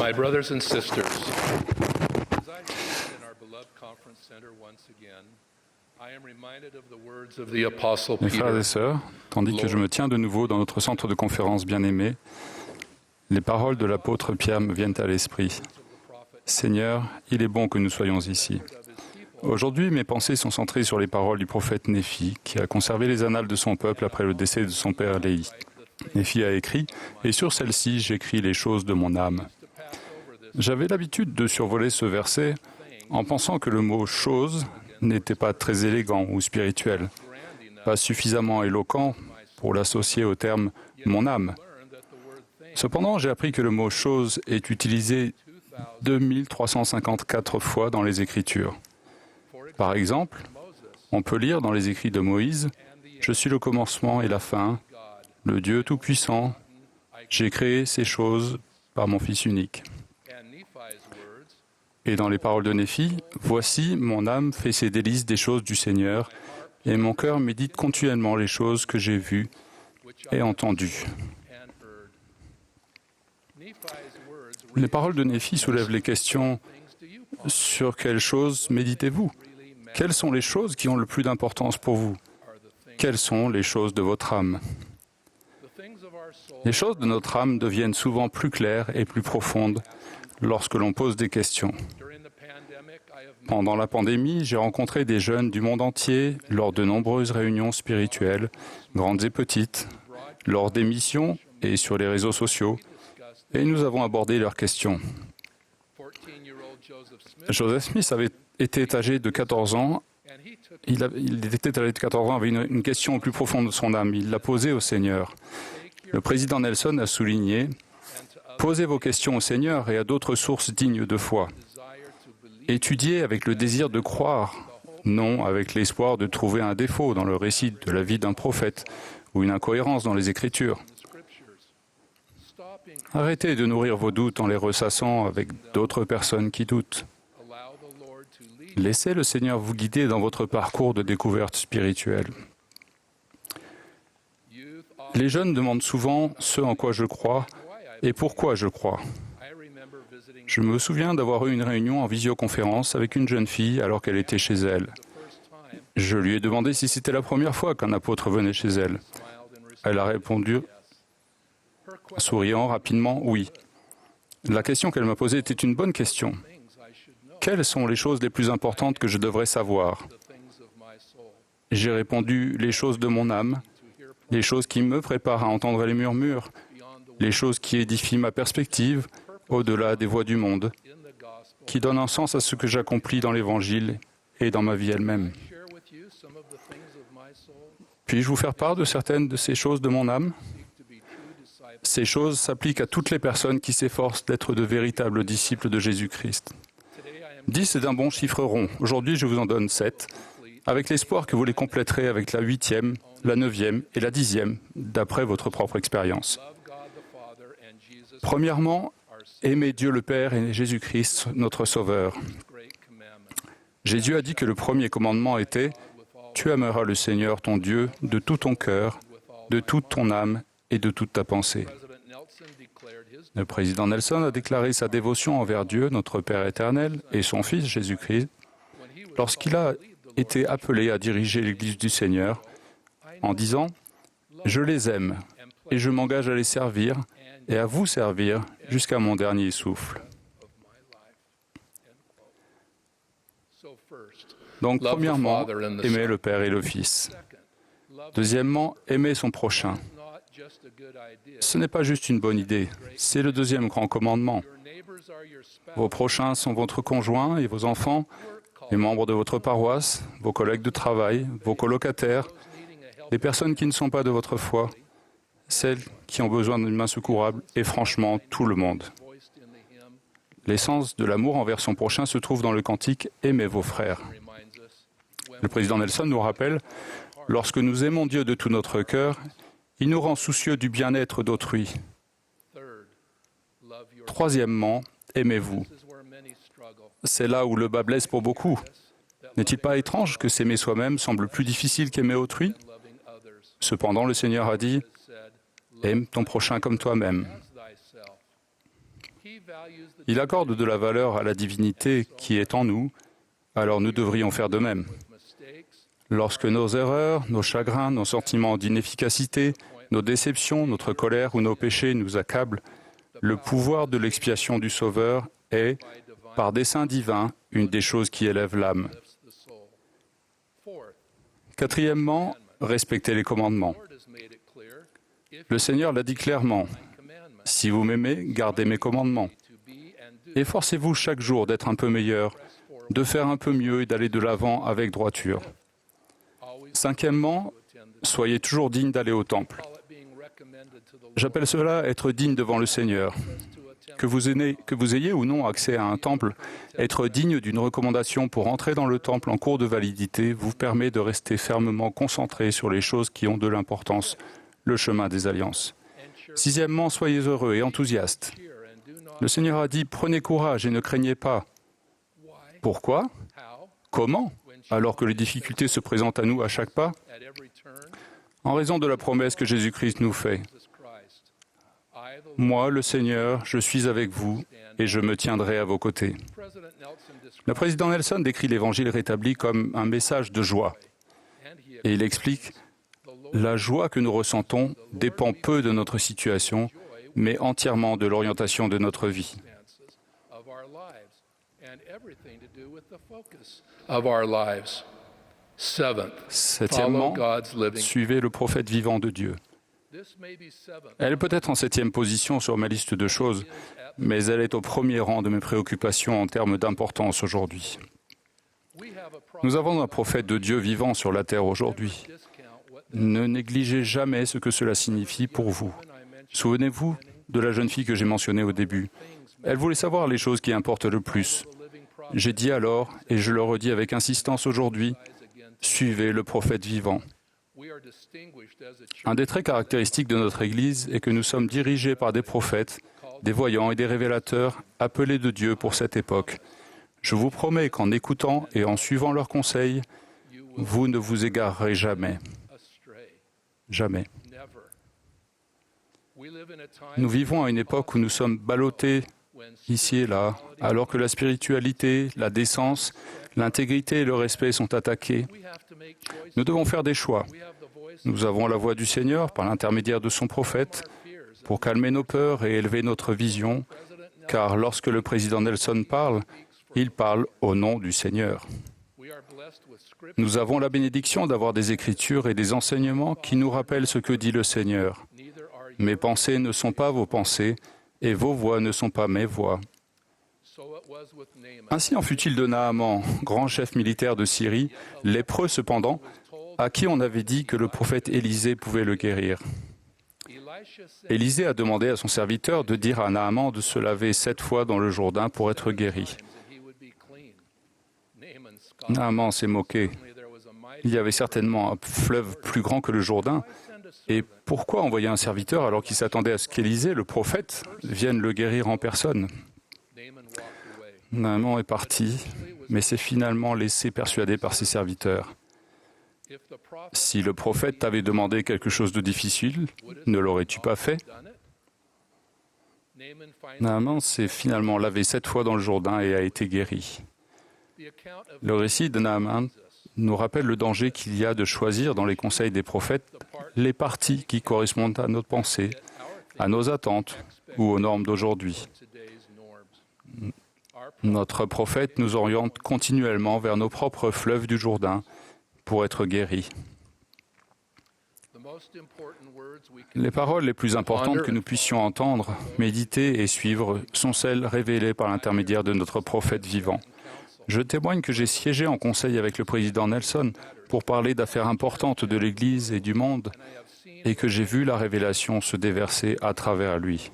My brothers and sisters, Mes frères et sœurs, tandis que je me tiens de nouveau dans notre centre de conférence bien-aimé, les paroles de l'apôtre Pierre me viennent à l'esprit. Seigneur, il est bon que nous soyons ici. Aujourd'hui, mes pensées sont centrées sur les paroles du prophète Néphi, qui a conservé les annales de son peuple après le décès de son père Léhi. Néphi a écrit « Et sur celle-ci, j'écris les choses de mon âme ». J'avais l'habitude de survoler ce verset en pensant que le mot « chose » n'était pas très élégant ou spirituel, pas suffisamment éloquent pour l'associer au terme « mon âme ». Cependant, j'ai appris que le mot « chose » est utilisé 2354 fois dans les Écritures. Par exemple, on peut lire dans les écrits de Moïse « Je suis le commencement et la fin, le Dieu Tout-Puissant, j'ai créé ces choses par mon Fils unique. » Et dans les paroles de Néphi, « Voici, mon âme fait ses délices des choses du Seigneur, et mon cœur médite continuellement les choses que j'ai vues et entendues. » Les paroles de Néphi soulèvent les questions « Sur quelles choses méditez-vous ? Quelles sont les choses qui ont le plus d'importance pour vous ? Quelles sont les choses de votre âme ?» Les choses de notre âme deviennent souvent plus claires et plus profondes lorsque l'on pose des questions. Pendant la pandémie, j'ai rencontré des jeunes du monde entier lors de nombreuses réunions spirituelles, grandes et petites, lors des missions et sur les réseaux sociaux, et nous avons abordé leurs questions. Joseph Smith était âgé de 14 ans. Il était âgé de 14 ans, avait une question au plus profond de son âme. Il l'a posée au Seigneur. Le président Nelson a souligné « Posez vos questions au Seigneur et à d'autres sources dignes de foi. Étudiez avec le désir de croire, non avec l'espoir de trouver un défaut dans le récit de la vie d'un prophète ou une incohérence dans les Écritures. Arrêtez de nourrir vos doutes en les ressassant avec d'autres personnes qui doutent. Laissez le Seigneur vous guider dans votre parcours de découverte spirituelle. » Les jeunes demandent souvent ce en quoi je crois et pourquoi je crois. Je me souviens d'avoir eu une réunion en visioconférence avec une jeune fille alors qu'elle était chez elle. Je lui ai demandé si c'était la première fois qu'un apôtre venait chez elle. Elle a répondu, souriant rapidement, « Oui ». La question qu'elle m'a posée était une bonne question. Quelles sont les choses les plus importantes que je devrais savoir ? J'ai répondu, les choses de mon âme, les choses qui me préparent à entendre les murmures, les choses qui édifient ma perspective, au-delà des voies du monde, qui donnent un sens à ce que j'accomplis dans l'Évangile et dans ma vie elle-même. Puis-je vous faire part de certaines de ces choses de mon âme ? Ces choses s'appliquent à toutes les personnes qui s'efforcent d'être de véritables disciples de Jésus-Christ. 10 est un bon chiffre rond. Aujourd'hui, je vous en donne 7, avec l'espoir que vous les compléterez avec la 8e, la 9e et la 10e, d'après votre propre expérience. Premièrement, aimez Dieu le Père et Jésus-Christ, notre Sauveur. Jésus a dit que le premier commandement était « Tu aimeras le Seigneur ton Dieu de tout ton cœur, de toute ton âme et de toute ta pensée. » Le président Nelson a déclaré sa dévotion envers Dieu, notre Père éternel, et son Fils Jésus-Christ, lorsqu'il a été appelé à diriger l'Église du Seigneur, en disant « Je les aime et je m'engage à les servir et à vous servir jusqu'à mon dernier souffle. » Donc, premièrement, aimer le Père et le Fils. Deuxièmement, aimer son prochain. Ce n'est pas juste une bonne idée, c'est le deuxième grand commandement. Vos prochains sont votre conjoint et vos enfants, les membres de votre paroisse, vos collègues de travail, vos colocataires, les personnes qui ne sont pas de votre foi, celles qui ont besoin d'une main secourable et franchement tout le monde. L'essence de l'amour envers son prochain se trouve dans le cantique « Aimez vos frères ». Le président Nelson nous rappelle « Lorsque nous aimons Dieu de tout notre cœur, il nous rend soucieux du bien-être d'autrui. » Troisièmement, aimez-vous. C'est là où le bas blesse pour beaucoup. N'est-il pas étrange que s'aimer soi-même semble plus difficile qu'aimer autrui ? Cependant, le Seigneur a dit « Aime ton prochain comme toi-même. » Il accorde de la valeur à la divinité qui est en nous, alors nous devrions faire de même. Lorsque nos erreurs, nos chagrins, nos sentiments d'inefficacité, nos déceptions, notre colère ou nos péchés nous accablent, le pouvoir de l'expiation du Sauveur est, par dessein divin, une des choses qui élève l'âme. Quatrièmement, respectez les commandements. Le Seigneur l'a dit clairement, « Si vous m'aimez, gardez mes commandements. Efforcez-vous chaque jour d'être un peu meilleur, de faire un peu mieux et d'aller de l'avant avec droiture. » Cinquièmement, soyez toujours digne d'aller au temple. J'appelle cela être digne devant le Seigneur. Que vous ayez ou non accès à un temple, être digne d'une recommandation pour entrer dans le temple en cours de validité vous permet de rester fermement concentré sur les choses qui ont de l'importance, le chemin des alliances. Sixièmement, soyez heureux et enthousiastes. Le Seigneur a dit, prenez courage et ne craignez pas. Pourquoi? Comment? Alors que les difficultés se présentent à nous à chaque pas? En raison de la promesse que Jésus-Christ nous fait. Moi, le Seigneur, je suis avec vous et je me tiendrai à vos côtés. Le président Nelson décrit l'Évangile rétabli comme un message de joie. Et il explique, la joie que nous ressentons dépend peu de notre situation, mais entièrement de l'orientation de notre vie. Septièmement, suivez le prophète vivant de Dieu. Elle est peut-être en 7e position sur ma liste de choses, mais elle est au premier rang de mes préoccupations en termes d'importance aujourd'hui. Nous avons un prophète de Dieu vivant sur la terre aujourd'hui. Ne négligez jamais ce que cela signifie pour vous. Souvenez-vous de la jeune fille que j'ai mentionnée au début. Elle voulait savoir les choses qui importent le plus. J'ai dit alors, et je le redis avec insistance aujourd'hui, suivez le prophète vivant. Un des traits caractéristiques de notre Église est que nous sommes dirigés par des prophètes, des voyants et des révélateurs appelés de Dieu pour cette époque. Je vous promets qu'en écoutant et en suivant leurs conseils, vous ne vous égarerez jamais. Jamais. Nous vivons à une époque où nous sommes ballottés ici et là, alors que la spiritualité, la décence, l'intégrité et le respect sont attaqués. Nous devons faire des choix. Nous avons la voix du Seigneur par l'intermédiaire de son prophète pour calmer nos peurs et élever notre vision, car lorsque le président Nelson parle, il parle au nom du Seigneur. Nous avons la bénédiction d'avoir des écritures et des enseignements qui nous rappellent ce que dit le Seigneur. Mes pensées ne sont pas vos pensées, et vos voix ne sont pas mes voix. Ainsi en fut-il de Naaman, grand chef militaire de Syrie, lépreux cependant, à qui on avait dit que le prophète Élisée pouvait le guérir. Élisée a demandé à son serviteur de dire à Naaman de se laver 7 fois dans le Jourdain pour être guéri. Naaman s'est moqué. Il y avait certainement un fleuve plus grand que le Jourdain. Et pourquoi envoyer un serviteur alors qu'il s'attendait à ce qu'Élisée, le prophète, vienne le guérir en personne? Naaman est parti, mais s'est finalement laissé persuader par ses serviteurs. Si le prophète t'avait demandé quelque chose de difficile, ne l'aurais-tu pas fait? Naaman s'est finalement lavé 7 fois dans le Jourdain et a été guéri. Le récit de Naaman nous rappelle le danger qu'il y a de choisir dans les conseils des prophètes les parties qui correspondent à notre pensée, à nos attentes ou aux normes d'aujourd'hui. Notre prophète nous oriente continuellement vers nos propres fleuves du Jourdain pour être guéris. Les paroles les plus importantes que nous puissions entendre, méditer et suivre sont celles révélées par l'intermédiaire de notre prophète vivant. Je témoigne que j'ai siégé en conseil avec le président Nelson pour parler d'affaires importantes de l'Église et du monde et que j'ai vu la révélation se déverser à travers lui.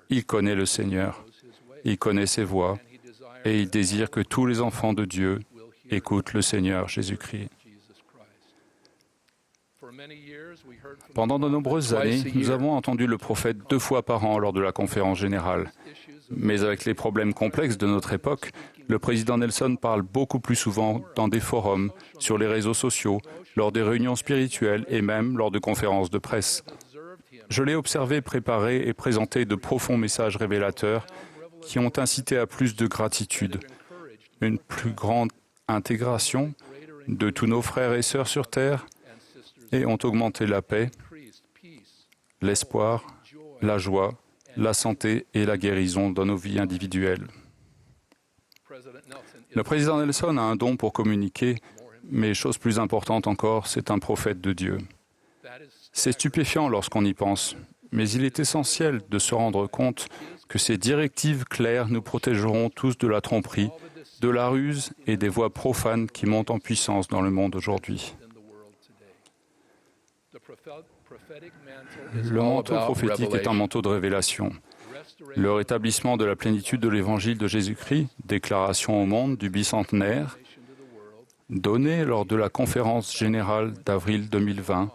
Il connaît le Seigneur, il connaît ses voies et il désire que tous les enfants de Dieu écoutent le Seigneur Jésus-Christ. Pendant de nombreuses années, nous avons entendu le prophète 2 fois par an lors de la conférence générale. Mais avec les problèmes complexes de notre époque, le président Nelson parle beaucoup plus souvent dans des forums, sur les réseaux sociaux, lors des réunions spirituelles et même lors de conférences de presse. Je l'ai observé préparer et présenter de profonds messages révélateurs qui ont incité à plus de gratitude, une plus grande intégration de tous nos frères et sœurs sur Terre et ont augmenté la paix, l'espoir, la joie, la santé et la guérison dans nos vies individuelles. Le président Nelson a un don pour communiquer, mais chose plus importante encore, c'est un prophète de Dieu. C'est stupéfiant lorsqu'on y pense, mais il est essentiel de se rendre compte que ces directives claires nous protégeront tous de la tromperie, de la ruse et des voix profanes qui montent en puissance dans le monde aujourd'hui. Le manteau prophétique est un manteau de révélation. Le rétablissement de la plénitude de l'Évangile de Jésus-Christ, déclaration au monde du bicentenaire, donné lors de la conférence générale d'avril 2020,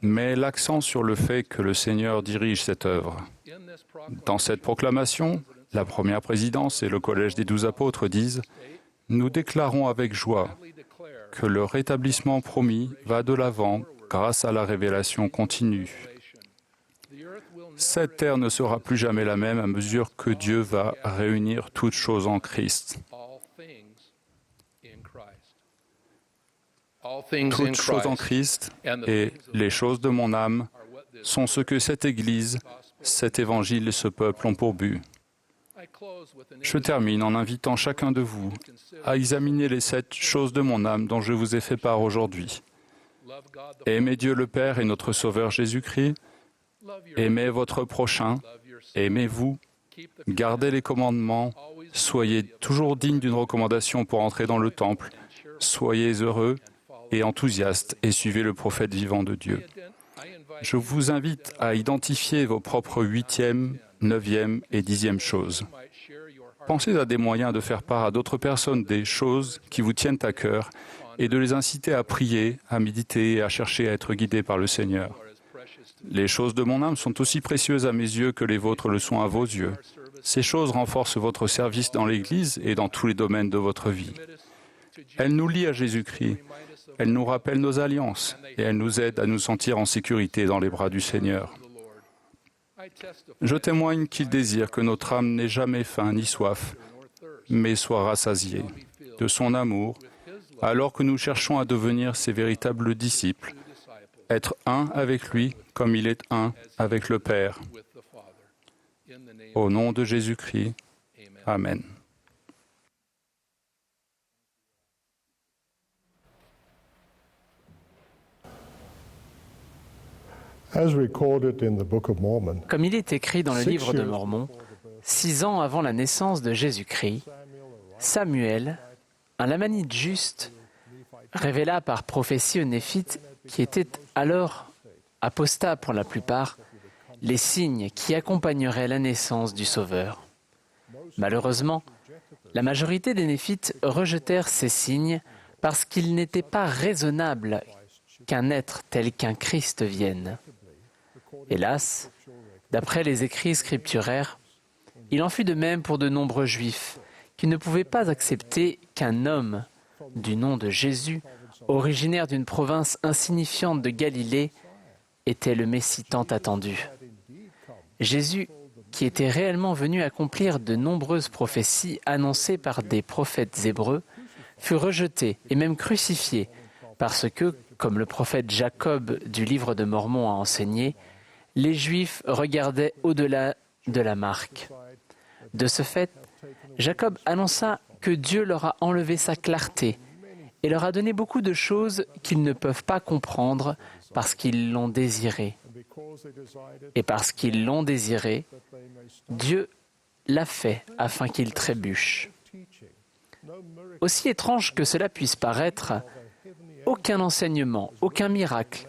met l'accent sur le fait que le Seigneur dirige cette œuvre. Dans cette proclamation, la première présidence et le Collège des 12 apôtres disent « Nous déclarons avec joie que le rétablissement promis va de l'avant grâce à la révélation continue. Cette terre ne sera plus jamais la même à mesure que Dieu va réunir toutes choses en Christ. Toutes choses en Christ et les choses de mon âme sont ce que cette Église, cet Évangile et ce peuple ont pour but. Je termine en invitant chacun de vous à examiner les 7 choses de mon âme dont je vous ai fait part aujourd'hui. Aimez Dieu le Père et notre Sauveur Jésus-Christ. Aimez votre prochain. Aimez-vous. Gardez les commandements. Soyez toujours dignes d'une recommandation pour entrer dans le temple. Soyez heureux et enthousiastes et suivez le prophète vivant de Dieu. Je vous invite à identifier vos propres 8e, 9e et 10e choses. Pensez à des moyens de faire part à d'autres personnes des choses qui vous tiennent à cœur et de les inciter à prier, à méditer et à chercher à être guidés par le Seigneur. Les choses de mon âme sont aussi précieuses à mes yeux que les vôtres le sont à vos yeux. Ces choses renforcent votre service dans l'Église et dans tous les domaines de votre vie. Elles nous lient à Jésus-Christ, elles nous rappellent nos alliances et elles nous aident à nous sentir en sécurité dans les bras du Seigneur. Je témoigne qu'il désire que notre âme n'ait jamais faim ni soif, mais soit rassasiée de son amour, alors que nous cherchons à devenir ses véritables disciples, être un avec lui comme il est un avec le Père. Au nom de Jésus-Christ, Amen. Comme il est écrit dans le livre de Mormon, 6 ans avant la naissance de Jésus-Christ, Samuel, un lamanite juste, révéla par prophétie aux Néphites, qui étaient alors apostats pour la plupart, les signes qui accompagneraient la naissance du Sauveur. Malheureusement, la majorité des Néphites rejetèrent ces signes parce qu'il n'était pas raisonnable qu'un être tel qu'un Christ vienne. Hélas, d'après les écrits scripturaires, il en fut de même pour de nombreux Juifs qui ne pouvaient pas accepter qu'un homme du nom de Jésus, originaire d'une province insignifiante de Galilée, était le Messie tant attendu. Jésus, qui était réellement venu accomplir de nombreuses prophéties annoncées par des prophètes hébreux, fut rejeté et même crucifié parce que, comme le prophète Jacob du livre de Mormon a enseigné, les Juifs regardaient au-delà de la marque. De ce fait, Jacob annonça que Dieu leur a enlevé sa clarté et leur a donné beaucoup de choses qu'ils ne peuvent pas comprendre parce qu'ils l'ont désiré. Et parce qu'ils l'ont désiré, Dieu l'a fait afin qu'ils trébuchent. Aussi étrange que cela puisse paraître, aucun enseignement, aucun miracle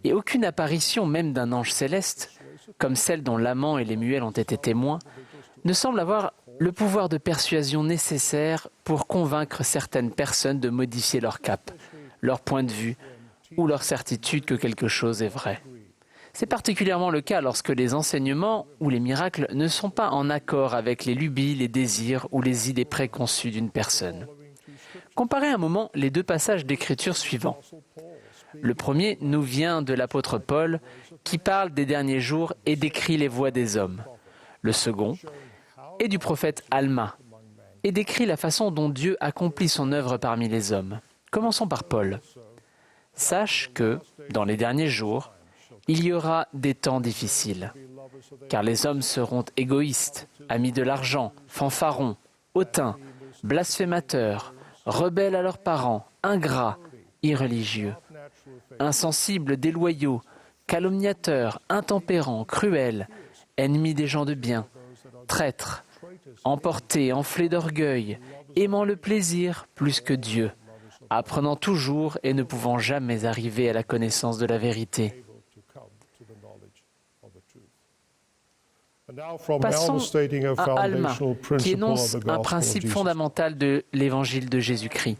et aucune apparition même d'un ange céleste, comme celle dont Laman et Lemuel ont été témoins, ne semble avoir le pouvoir de persuasion nécessaire pour convaincre certaines personnes de modifier leur cap, leur point de vue ou leur certitude que quelque chose est vrai. C'est particulièrement le cas lorsque les enseignements ou les miracles ne sont pas en accord avec les lubies, les désirs ou les idées préconçues d'une personne. Comparez un moment les 2 passages d'écriture suivants. Le premier nous vient de l'apôtre Paul, qui parle des derniers jours et décrit les voies des hommes. Le second est du prophète Alma et décrit la façon dont Dieu accomplit son œuvre parmi les hommes. Commençons par Paul. Sache que, dans les derniers jours, il y aura des temps difficiles, car les hommes seront égoïstes, amis de l'argent, fanfarons, hautains, blasphémateurs, rebelles à leurs parents, ingrats, irreligieux, insensibles, déloyaux, calomniateurs, intempérants, cruels, ennemis des gens de bien, traîtres, emportés, enflés d'orgueil, aimant le plaisir plus que Dieu, apprenant toujours et ne pouvant jamais arriver à la connaissance de la vérité. Passons à Alma, qui énonce un principe fondamental de l'évangile de Jésus-Christ.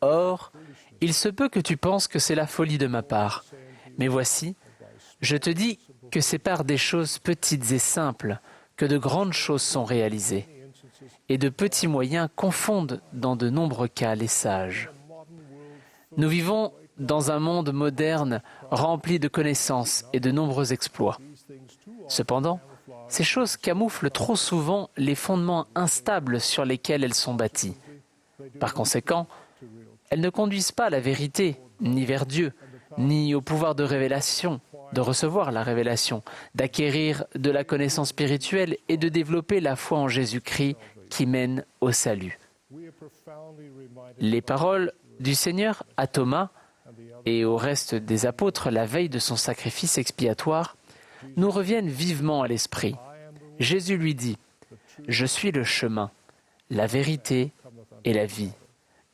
Or, il se peut que tu penses que c'est la folie de ma part, mais voici, je te dis que c'est par des choses petites et simples que de grandes choses sont réalisées, et de petits moyens confondent dans de nombreux cas les sages. Nous vivons dans un monde moderne rempli de connaissances et de nombreux exploits. Cependant, ces choses camouflent trop souvent les fondements instables sur lesquels elles sont bâties. Par conséquent, elles ne conduisent pas à la vérité, ni vers Dieu, ni au pouvoir de révélation, de recevoir la révélation, d'acquérir de la connaissance spirituelle et de développer la foi en Jésus-Christ qui mène au salut. Les paroles du Seigneur à Thomas et au reste des apôtres la veille de son sacrifice expiatoire nous reviennent vivement à l'esprit. Jésus lui dit « Je suis le chemin, la vérité et la vie.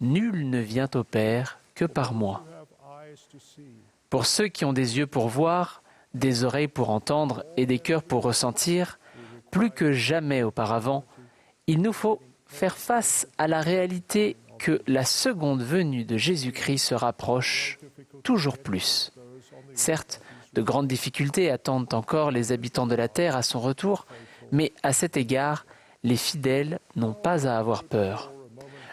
Nul ne vient au Père que par moi. » Pour ceux qui ont des yeux pour voir, des oreilles pour entendre et des cœurs pour ressentir, plus que jamais auparavant, il nous faut faire face à la réalité que la seconde venue de Jésus-Christ se rapproche toujours plus. Certes, de grandes difficultés attendent encore les habitants de la terre à son retour, mais à cet égard, les fidèles n'ont pas à avoir peur.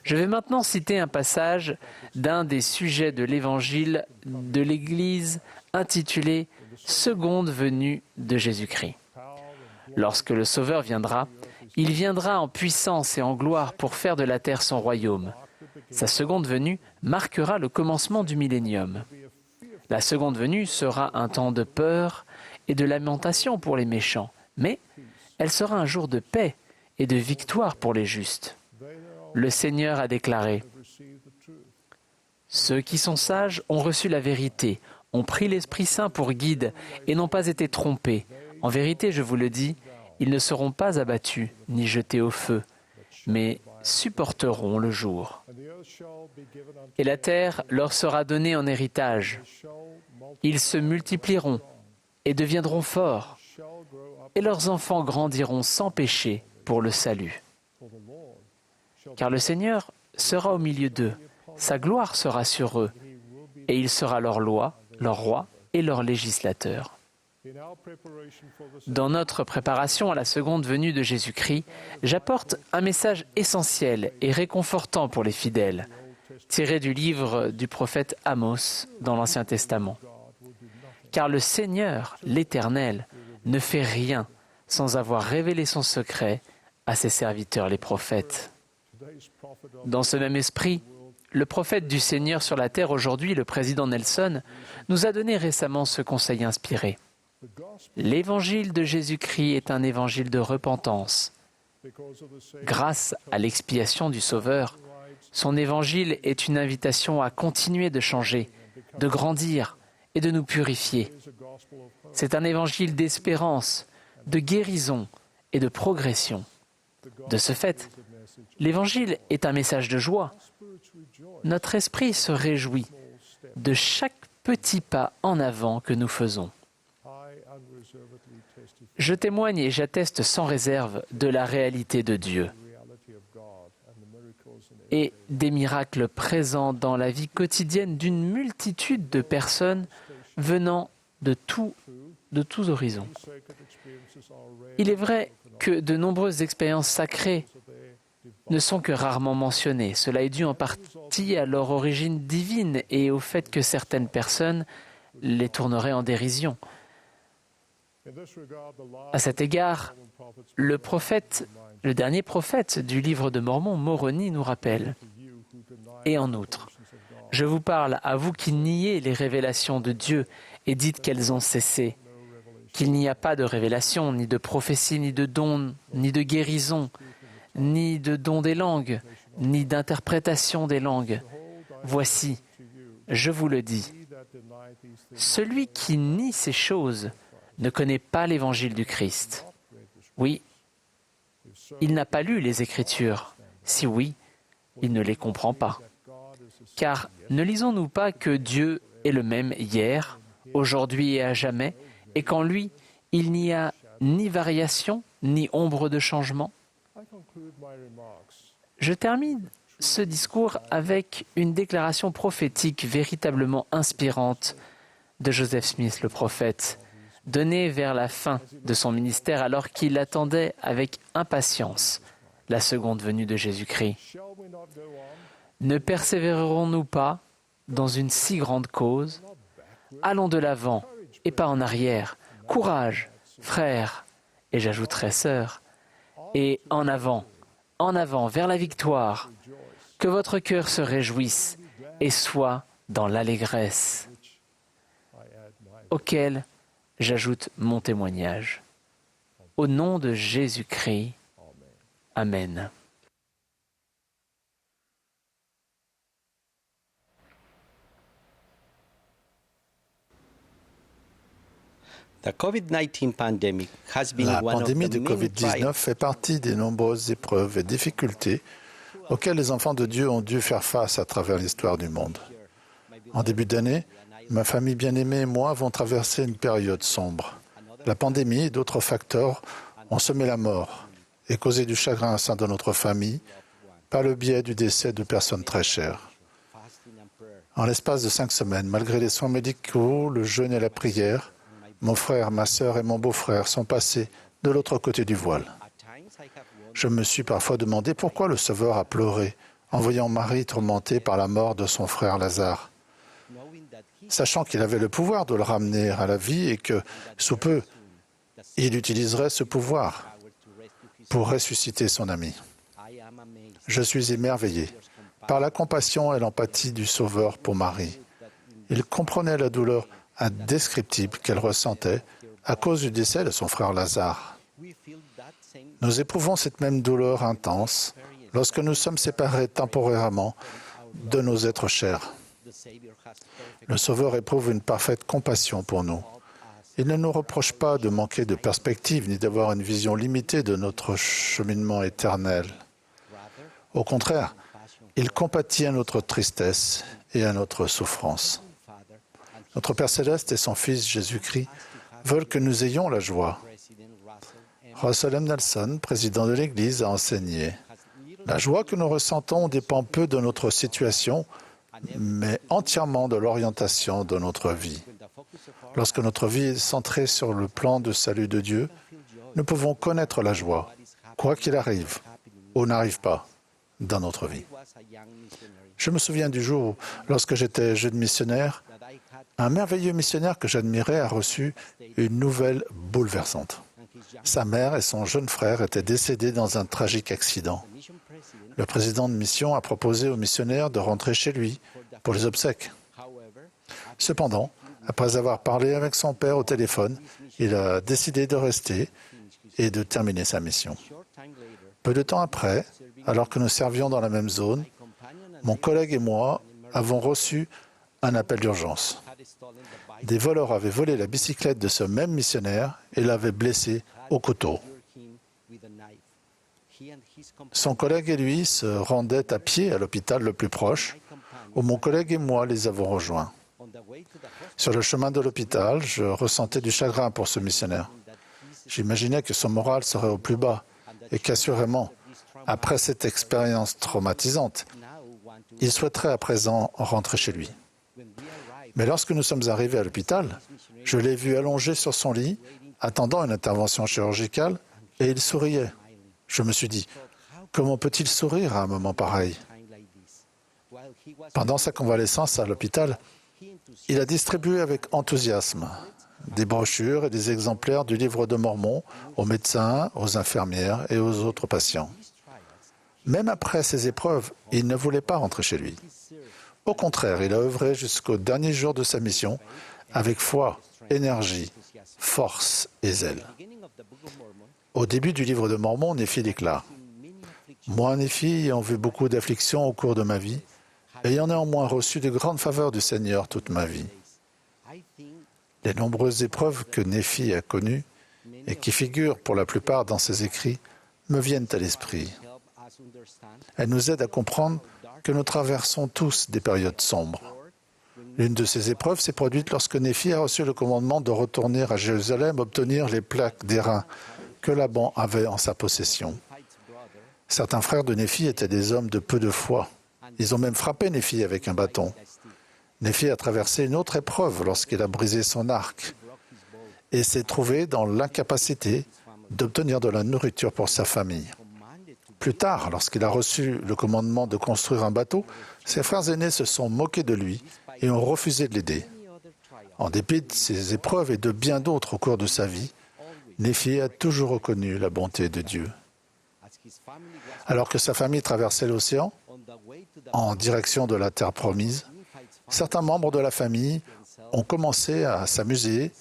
Je vais maintenant citer un passage d'un des sujets de l'Évangile de l'Église intitulé « Seconde venue de Jésus-Christ ». Lorsque le Sauveur viendra, il viendra en puissance et en gloire pour faire de la terre son royaume. Sa seconde venue marquera le commencement du millénium. La seconde venue sera un temps de peur et de lamentation pour les méchants, mais elle sera un jour de paix et de victoire pour les justes. Le Seigneur a déclaré « Ceux qui sont sages ont reçu la vérité, ont pris l'Esprit Saint pour guide et n'ont pas été trompés. En vérité, je vous le dis, ils ne seront pas abattus ni jetés au feu, mais supporteront le jour. Et la terre leur sera donnée en héritage. Ils se multiplieront et deviendront forts, et leurs enfants grandiront sans péché pour le salut. Car le Seigneur sera au milieu d'eux, sa gloire sera sur eux, et il sera leur loi, leur roi et leur législateur. » Dans notre préparation à la seconde venue de Jésus-Christ, j'apporte un message essentiel et réconfortant pour les fidèles, tiré du livre du prophète Amos dans l'Ancien Testament. Car le Seigneur, l'Éternel, ne fait rien sans avoir révélé son secret à ses serviteurs les prophètes. Dans ce même esprit, le prophète du Seigneur sur la terre aujourd'hui, le président Nelson, nous a donné récemment ce conseil inspiré. L'évangile de Jésus-Christ est un évangile de repentance. Grâce à l'expiation du Sauveur, son évangile est une invitation à continuer de changer, de grandir et de nous purifier. C'est un évangile d'espérance, de guérison et de progression. De ce fait, l'évangile est un message de joie. Notre esprit se réjouit de chaque petit pas en avant que nous faisons. Je témoigne et j'atteste sans réserve de la réalité de Dieu et des miracles présents dans la vie quotidienne d'une multitude de personnes venant de tous horizons. Il est vrai que de nombreuses expériences sacrées ne sont que rarement mentionnées. Cela est dû en partie à leur origine divine et au fait que certaines personnes les tourneraient en dérision. À cet égard, le dernier prophète du livre de Mormon, Moroni, nous rappelle. Et en outre, je vous parle à vous qui niez les révélations de Dieu et dites qu'elles ont cessé, qu'il n'y a pas de révélation, ni de prophétie, ni de don, ni de guérison, ni de don des langues, ni d'interprétation des langues. Voici, je vous le dis, celui qui nie ces choses ne connaît pas l'évangile du Christ. Oui, il n'a pas lu les Écritures. Si oui, il ne les comprend pas. Car ne lisons-nous pas que Dieu est le même hier, aujourd'hui et à jamais, et qu'en lui, il n'y a ni variation, ni ombre de changement? Je termine ce discours avec une déclaration prophétique véritablement inspirante de Joseph Smith, le prophète, donnée vers la fin de son ministère alors qu'il attendait avec impatience la seconde venue de Jésus-Christ. Ne persévérerons-nous pas dans une si grande cause? Allons de l'avant et pas en arrière. Courage, frères, et j'ajouterai sœurs, et en avant, vers la victoire. Que votre cœur se réjouisse et soit dans l'allégresse, auquel j'ajoute mon témoignage. Au nom de Jésus-Christ, Amen. La pandémie de Covid-19 fait partie des nombreuses épreuves et difficultés auxquelles les enfants de Dieu ont dû faire face à travers l'histoire du monde. En début d'année, ma famille bien-aimée et moi avons traversé une période sombre. La pandémie et d'autres facteurs ont semé la mort et causé du chagrin au sein de notre famille par le biais du décès de personnes très chères. En l'espace de 5 semaines, malgré les soins médicaux, le jeûne et la prière, mon frère, ma sœur et mon beau-frère sont passés de l'autre côté du voile. Je me suis parfois demandé pourquoi le Sauveur a pleuré en voyant Marie tourmentée par la mort de son frère Lazare. Sachant qu'il avait le pouvoir de le ramener à la vie et que, sous peu, il utiliserait ce pouvoir pour ressusciter son ami. Je suis émerveillé par la compassion et l'empathie du Sauveur pour Marie. Il comprenait la douleur indescriptible qu'elle ressentait à cause du décès de son frère Lazare. Nous éprouvons cette même douleur intense lorsque nous sommes séparés temporairement de nos êtres chers. Le Sauveur éprouve une parfaite compassion pour nous. Il ne nous reproche pas de manquer de perspective ni d'avoir une vision limitée de notre cheminement éternel. Au contraire, il compatit à notre tristesse et à notre souffrance. Notre Père Céleste et son Fils Jésus-Christ veulent que nous ayons la joie. Russell M. Nelson, président de l'Église, a enseigné « La joie que nous ressentons dépend peu de notre situation, mais entièrement de l'orientation de notre vie. Lorsque notre vie est centrée sur le plan de salut de Dieu, nous pouvons connaître la joie, quoi qu'il arrive ou n'arrive pas dans notre vie. » Je me souviens du jour où, lorsque j'étais jeune missionnaire, un merveilleux missionnaire que j'admirais a reçu une nouvelle bouleversante. Sa mère et son jeune frère étaient décédés dans un tragique accident. Le président de mission a proposé au missionnaire de rentrer chez lui pour les obsèques. Cependant, après avoir parlé avec son père au téléphone, il a décidé de rester et de terminer sa mission. Peu de temps après, alors que nous servions dans la même zone, mon collègue et moi avons reçu un appel d'urgence. Des voleurs avaient volé la bicyclette de ce même missionnaire et l'avaient blessé au couteau. Son collègue et lui se rendaient à pied à l'hôpital le plus proche, où mon collègue et moi les avons rejoints. Sur le chemin de l'hôpital, je ressentais du chagrin pour ce missionnaire. J'imaginais que son moral serait au plus bas et qu'assurément, après cette expérience traumatisante, il souhaiterait à présent rentrer chez lui. Mais lorsque nous sommes arrivés à l'hôpital, je l'ai vu allongé sur son lit, attendant une intervention chirurgicale, et il souriait. Je me suis dit, comment peut-il sourire à un moment pareil? Pendant sa convalescence à l'hôpital, il a distribué avec enthousiasme des brochures et des exemplaires du livre de Mormon aux médecins, aux infirmières et aux autres patients. Même après ces épreuves, il ne voulait pas rentrer chez lui. Au contraire, il a œuvré jusqu'au dernier jour de sa mission avec foi, énergie, force et zèle. Au début du livre de Mormon, Néphi déclare « Moi, Néphi, ayant vu beaucoup d'afflictions au cours de ma vie, ayant néanmoins reçu de grandes faveurs du Seigneur toute ma vie. Les nombreuses épreuves que Néphi a connues et qui figurent pour la plupart dans ses écrits me viennent à l'esprit. Elles nous aident à comprendre que nous traversons tous des périodes sombres. L'une de ces épreuves s'est produite lorsque Néphi a reçu le commandement de retourner à Jérusalem obtenir les plaques d'airain que Laban avait en sa possession. Certains frères de Néphi étaient des hommes de peu de foi. Ils ont même frappé Néphi avec un bâton. Néphi a traversé une autre épreuve lorsqu'il a brisé son arc et s'est trouvé dans l'incapacité d'obtenir de la nourriture pour sa famille. Plus tard, lorsqu'il a reçu le commandement de construire un bateau, ses frères aînés se sont moqués de lui et ont refusé de l'aider. En dépit de ces épreuves et de bien d'autres au cours de sa vie, Néphi a toujours reconnu la bonté de Dieu. Alors que sa famille traversait l'océan, en direction de la terre promise, certains membres de la famille ont commencé à s'amuser,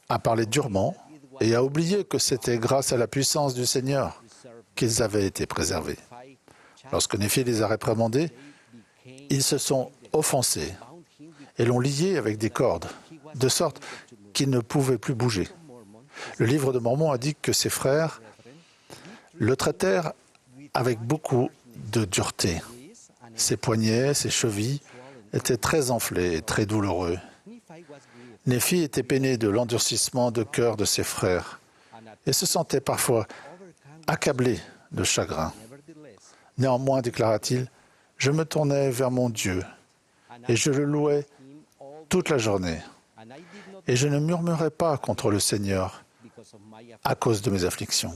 à parler durement et à oublier que c'était grâce à la puissance du Seigneur qu'ils avaient été préservés. Lorsque Néphi les a réprimandés, ils se sont offensés et l'ont lié avec des cordes, de sorte qu'ils ne pouvaient plus bouger. Le livre de Mormon indique que ses frères le traitèrent avec beaucoup de dureté. Ses poignets, ses chevilles étaient très enflés et très douloureux. Néphi était peiné de l'endurcissement de cœur de ses frères et se sentait parfois accablé de chagrin. Néanmoins, déclara-t-il, « Je me tournais vers mon Dieu et je le louais toute la journée. Et je ne murmurais pas contre le Seigneur à cause de mes afflictions. »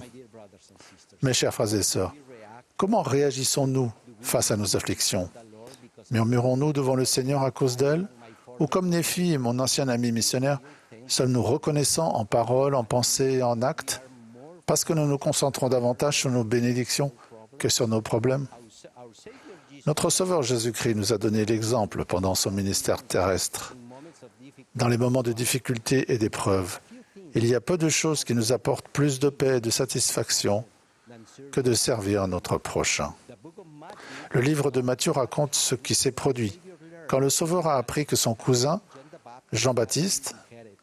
Mes chers frères et sœurs, comment réagissons-nous face à nos afflictions? Murmurons-nous devant le Seigneur à cause d'elles? Ou comme Néphi et mon ancien ami missionnaire, sommes-nous reconnaissants en parole, en pensée et en actes parce que nous nous concentrons davantage sur nos bénédictions que sur nos problèmes? Notre Sauveur Jésus-Christ nous a donné l'exemple pendant son ministère terrestre. Dans les moments de difficulté et d'épreuve, il y a peu de choses qui nous apportent plus de paix et de satisfaction que de servir notre prochain. Le livre de Matthieu raconte ce qui s'est produit quand le Sauveur a appris que son cousin, Jean-Baptiste,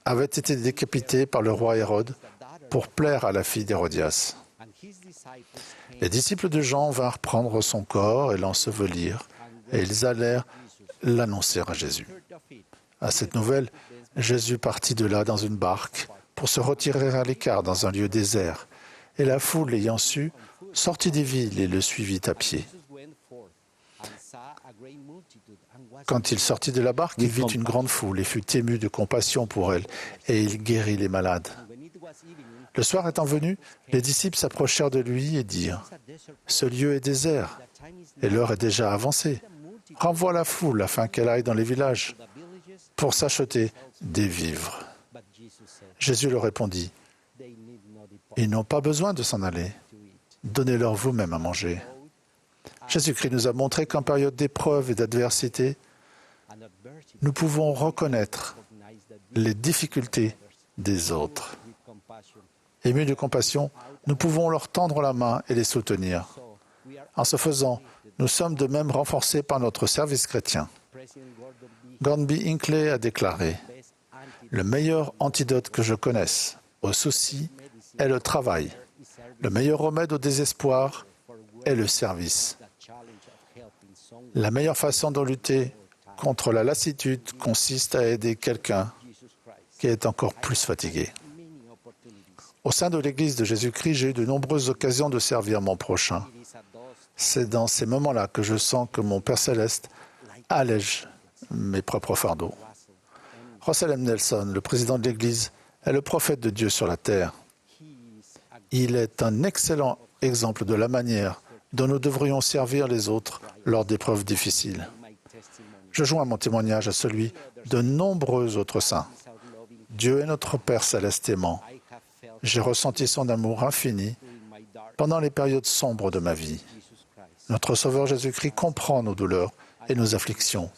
avait été décapité par le roi Hérode pour plaire à la fille d'Hérodias. Les disciples de Jean vinrent prendre son corps et l'ensevelir, et ils allèrent l'annoncer à Jésus. À cette nouvelle, Jésus partit de là dans une barque pour se retirer à l'écart dans un lieu désert, et la foule, l'ayant su, sortit des villes et le suivit à pied. Quand il sortit de la barque, il vit une grande foule et fut ému de compassion pour elle, et il guérit les malades. Le soir étant venu, les disciples s'approchèrent de lui et dirent « Ce lieu est désert, et l'heure est déjà avancée. Renvoie la foule afin qu'elle aille dans les villages pour s'acheter des vivres. » Jésus leur répondit « Ils n'ont pas besoin de s'en aller. Donnez-leur vous-même à manger. » Jésus-Christ nous a montré qu'en période d'épreuve et d'adversité, nous pouvons reconnaître les difficultés des autres. Émus de compassion, nous pouvons leur tendre la main et les soutenir. En ce faisant, nous sommes de même renforcés par notre service chrétien. Gordon B. Hinckley a déclaré « Le meilleur antidote que je connaisse au souci est le travail. Le meilleur remède au désespoir est le service. La meilleure façon de lutter contre la lassitude consiste à aider quelqu'un qui est encore plus fatigué. » Au sein de l'Église de Jésus-Christ, j'ai eu de nombreuses occasions de servir mon prochain. C'est dans ces moments-là que je sens que mon Père Céleste allège mes propres fardeaux. Russell M. Nelson, le président de l'Église, est le prophète de Dieu sur la terre. Il est un excellent exemple de la manière dont nous devrions servir les autres lors d'épreuves difficiles. Je joins mon témoignage à celui de nombreux autres saints. Dieu est notre Père céleste aimant. J'ai ressenti son amour infini pendant les périodes sombres de ma vie. Notre Sauveur Jésus-Christ comprend nos douleurs et nos afflictions.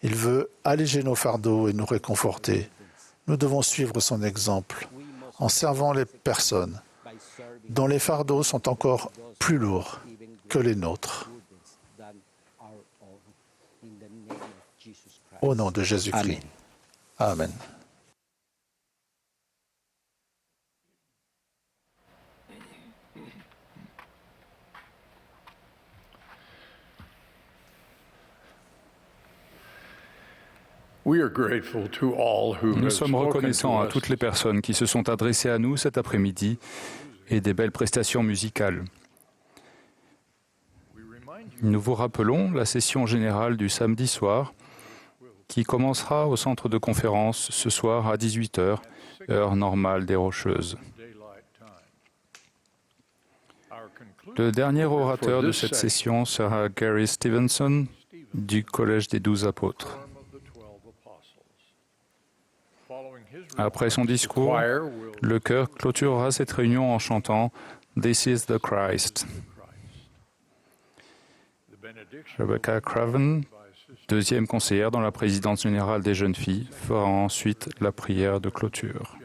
Il veut alléger nos fardeaux et nous réconforter. Nous devons suivre son exemple en servant les personnes dont les fardeaux sont encore plus lourds que les nôtres. Au nom de Jésus-Christ. Amen. Nous sommes reconnaissants à toutes les personnes qui se sont adressées à nous cet après-midi et des belles prestations musicales. Nous vous rappelons la session générale du samedi soir qui commencera au centre de conférence ce soir à 18h, heure normale des Rocheuses. Le dernier orateur de cette session sera Gary Stevenson du Collège des 12 Apôtres. Après son discours, le chœur clôturera cette réunion en chantant « This is the Christ ». Rebecca Craven, deuxième conseillère dans la présidence générale des jeunes filles, fera ensuite la prière de clôture.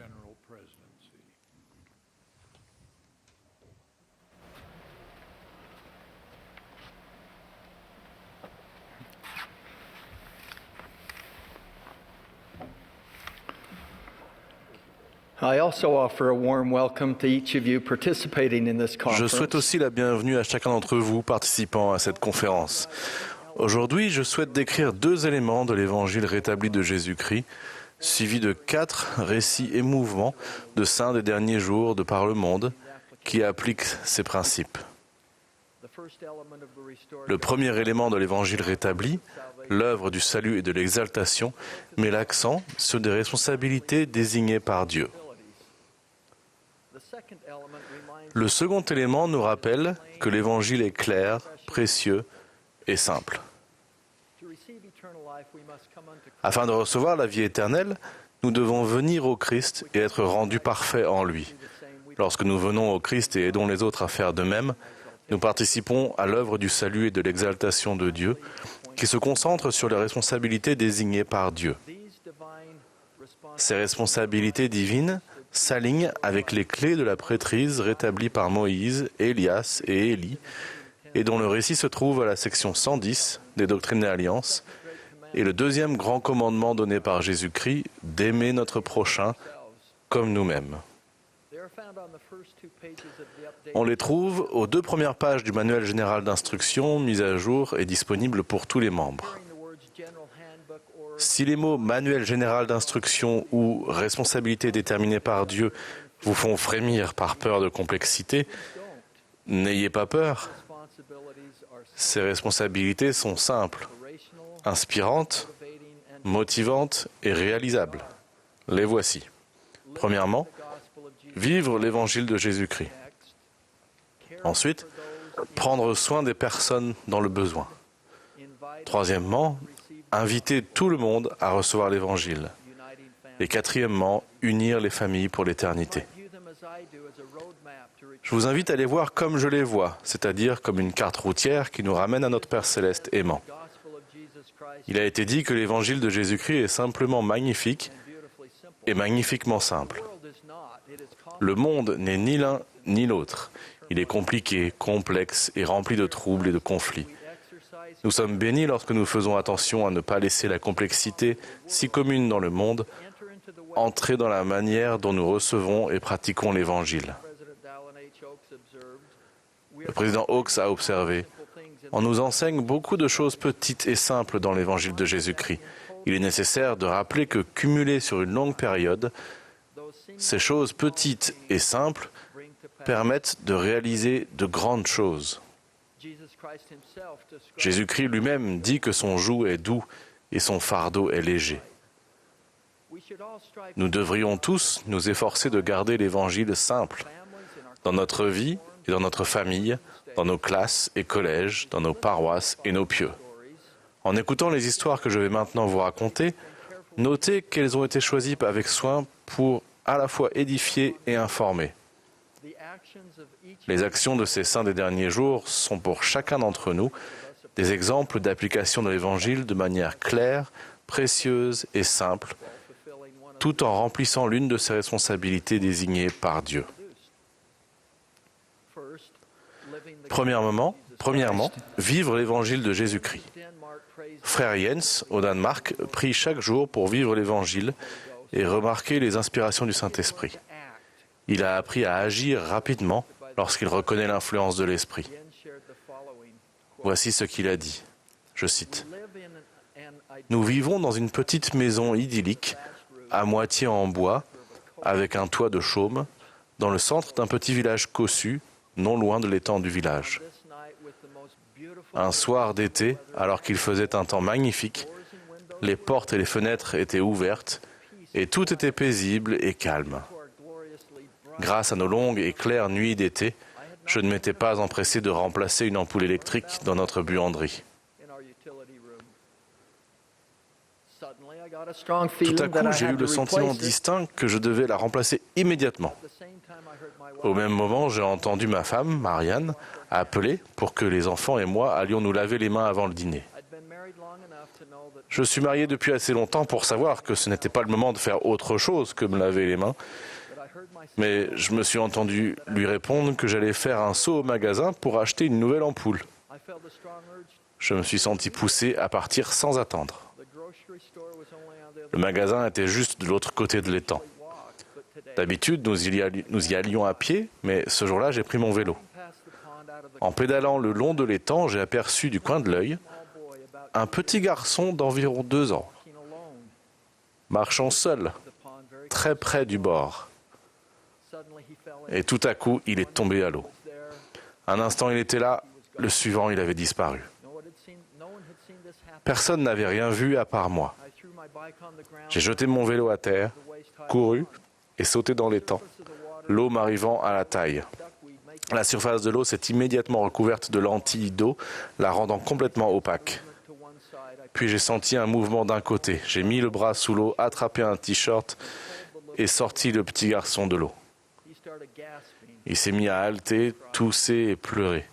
Je souhaite aussi la bienvenue à chacun d'entre vous participant à cette conférence. Aujourd'hui, je souhaite décrire 2 éléments de l'évangile rétabli de Jésus-Christ, suivis de 4 récits émouvants de saints des derniers jours de par le monde qui appliquent ces principes. Le premier élément de l'évangile rétabli, l'œuvre du salut et de l'exaltation, met l'accent sur des responsabilités désignées par Dieu. Le second élément nous rappelle que l'évangile est clair, précieux et simple. Afin de recevoir la vie éternelle, nous devons venir au Christ et être rendus parfaits en lui. Lorsque nous venons au Christ et aidons les autres à faire de même, nous participons à l'œuvre du salut et de l'exaltation de Dieu, qui se concentre sur les responsabilités désignées par Dieu. Ces responsabilités divines s'alignent avec les clés de la prêtrise rétablies par Moïse, Élias et Élie, et dont le récit se trouve à la section 110 des Doctrines et Alliances, et le deuxième grand commandement donné par Jésus-Christ d'aimer notre prochain comme nous-mêmes. On les trouve aux 2 premières pages du manuel général d'instruction mis à jour et disponible pour tous les membres. Si les mots manuel général d'instruction ou responsabilité déterminée par Dieu vous font frémir par peur de complexité, n'ayez pas peur. Ces responsabilités sont simples, inspirantes, motivantes et réalisables. Les voici. Premièrement, vivre l'évangile de Jésus-Christ. Ensuite, prendre soin des personnes dans le besoin. Troisièmement, inviter tout le monde à recevoir l'évangile. Et quatrièmement, unir les familles pour l'éternité. Je vous invite à les voir comme je les vois, c'est-à-dire comme une carte routière qui nous ramène à notre Père céleste aimant. Il a été dit que l'évangile de Jésus-Christ est simplement magnifique et magnifiquement simple. Le monde n'est ni l'un ni l'autre. Il est compliqué, complexe et rempli de troubles et de conflits. Nous sommes bénis lorsque nous faisons attention à ne pas laisser la complexité, si commune dans le monde, entrer dans la manière dont nous recevons et pratiquons l'Évangile. Le président Oaks a observé, on nous enseigne beaucoup de choses petites et simples dans l'Évangile de Jésus-Christ. Il est nécessaire de rappeler que cumulées sur une longue période, ces choses petites et simples permettent de réaliser de grandes choses. Jésus-Christ lui-même dit que son joug est doux et son fardeau est léger. Nous devrions tous nous efforcer de garder l'Évangile simple dans notre vie et dans notre famille, dans nos classes et collèges, dans nos paroisses et nos pieux. En écoutant les histoires que je vais maintenant vous raconter, Notez qu'elles ont été choisies avec soin pour à la fois édifier et informer. Les actions de ces saints des derniers jours sont pour chacun d'entre nous des exemples d'application de l'Évangile de manière claire, précieuse et simple, tout en remplissant l'une de ses responsabilités désignées par Dieu. Premièrement, vivre l'Évangile de Jésus-Christ. Frère Jens, au Danemark, prie chaque jour pour vivre l'Évangile et remarquer les inspirations du Saint-Esprit. Il a appris à agir rapidement lorsqu'il reconnaît l'influence de l'Esprit. Voici ce qu'il a dit, je cite, « Nous vivons dans une petite maison idyllique, à moitié en bois, avec un toit de chaume, dans le centre d'un petit village cossu, non loin de l'étang du village. Un soir d'été, alors qu'il faisait un temps magnifique, les portes et les fenêtres étaient ouvertes et tout était paisible et calme. Grâce à nos longues et claires nuits d'été, je ne m'étais pas empressé de remplacer une ampoule électrique dans notre buanderie. Tout à coup, j'ai eu le sentiment distinct que je devais la remplacer immédiatement. Au même moment, j'ai entendu ma femme, Marianne, appeler pour que les enfants et moi allions nous laver les mains avant le dîner. Je suis marié depuis assez longtemps pour savoir que ce n'était pas le moment de faire autre chose que me laver les mains, mais je me suis entendu lui répondre que j'allais faire un saut au magasin pour acheter une nouvelle ampoule. Je me suis senti poussé à partir sans attendre. Le magasin était juste de l'autre côté de l'étang. D'habitude, nous y allions à pied, mais ce jour-là, j'ai pris mon vélo. En pédalant le long de l'étang, j'ai aperçu du coin de l'œil un petit garçon d'environ 2 ans, marchant seul, très près du bord. Et tout à coup, il est tombé à l'eau. Un instant, il était là, le suivant, il avait disparu. Personne n'avait rien vu à part moi. J'ai jeté mon vélo à terre, couru et sauté dans l'étang, l'eau m'arrivant à la taille. La surface de l'eau s'est immédiatement recouverte de lentilles d'eau, la rendant complètement opaque. Puis j'ai senti un mouvement d'un côté. J'ai mis le bras sous l'eau, attrapé un t-shirt et sorti le petit garçon de l'eau. Il s'est mis à halter, tousser et pleurer.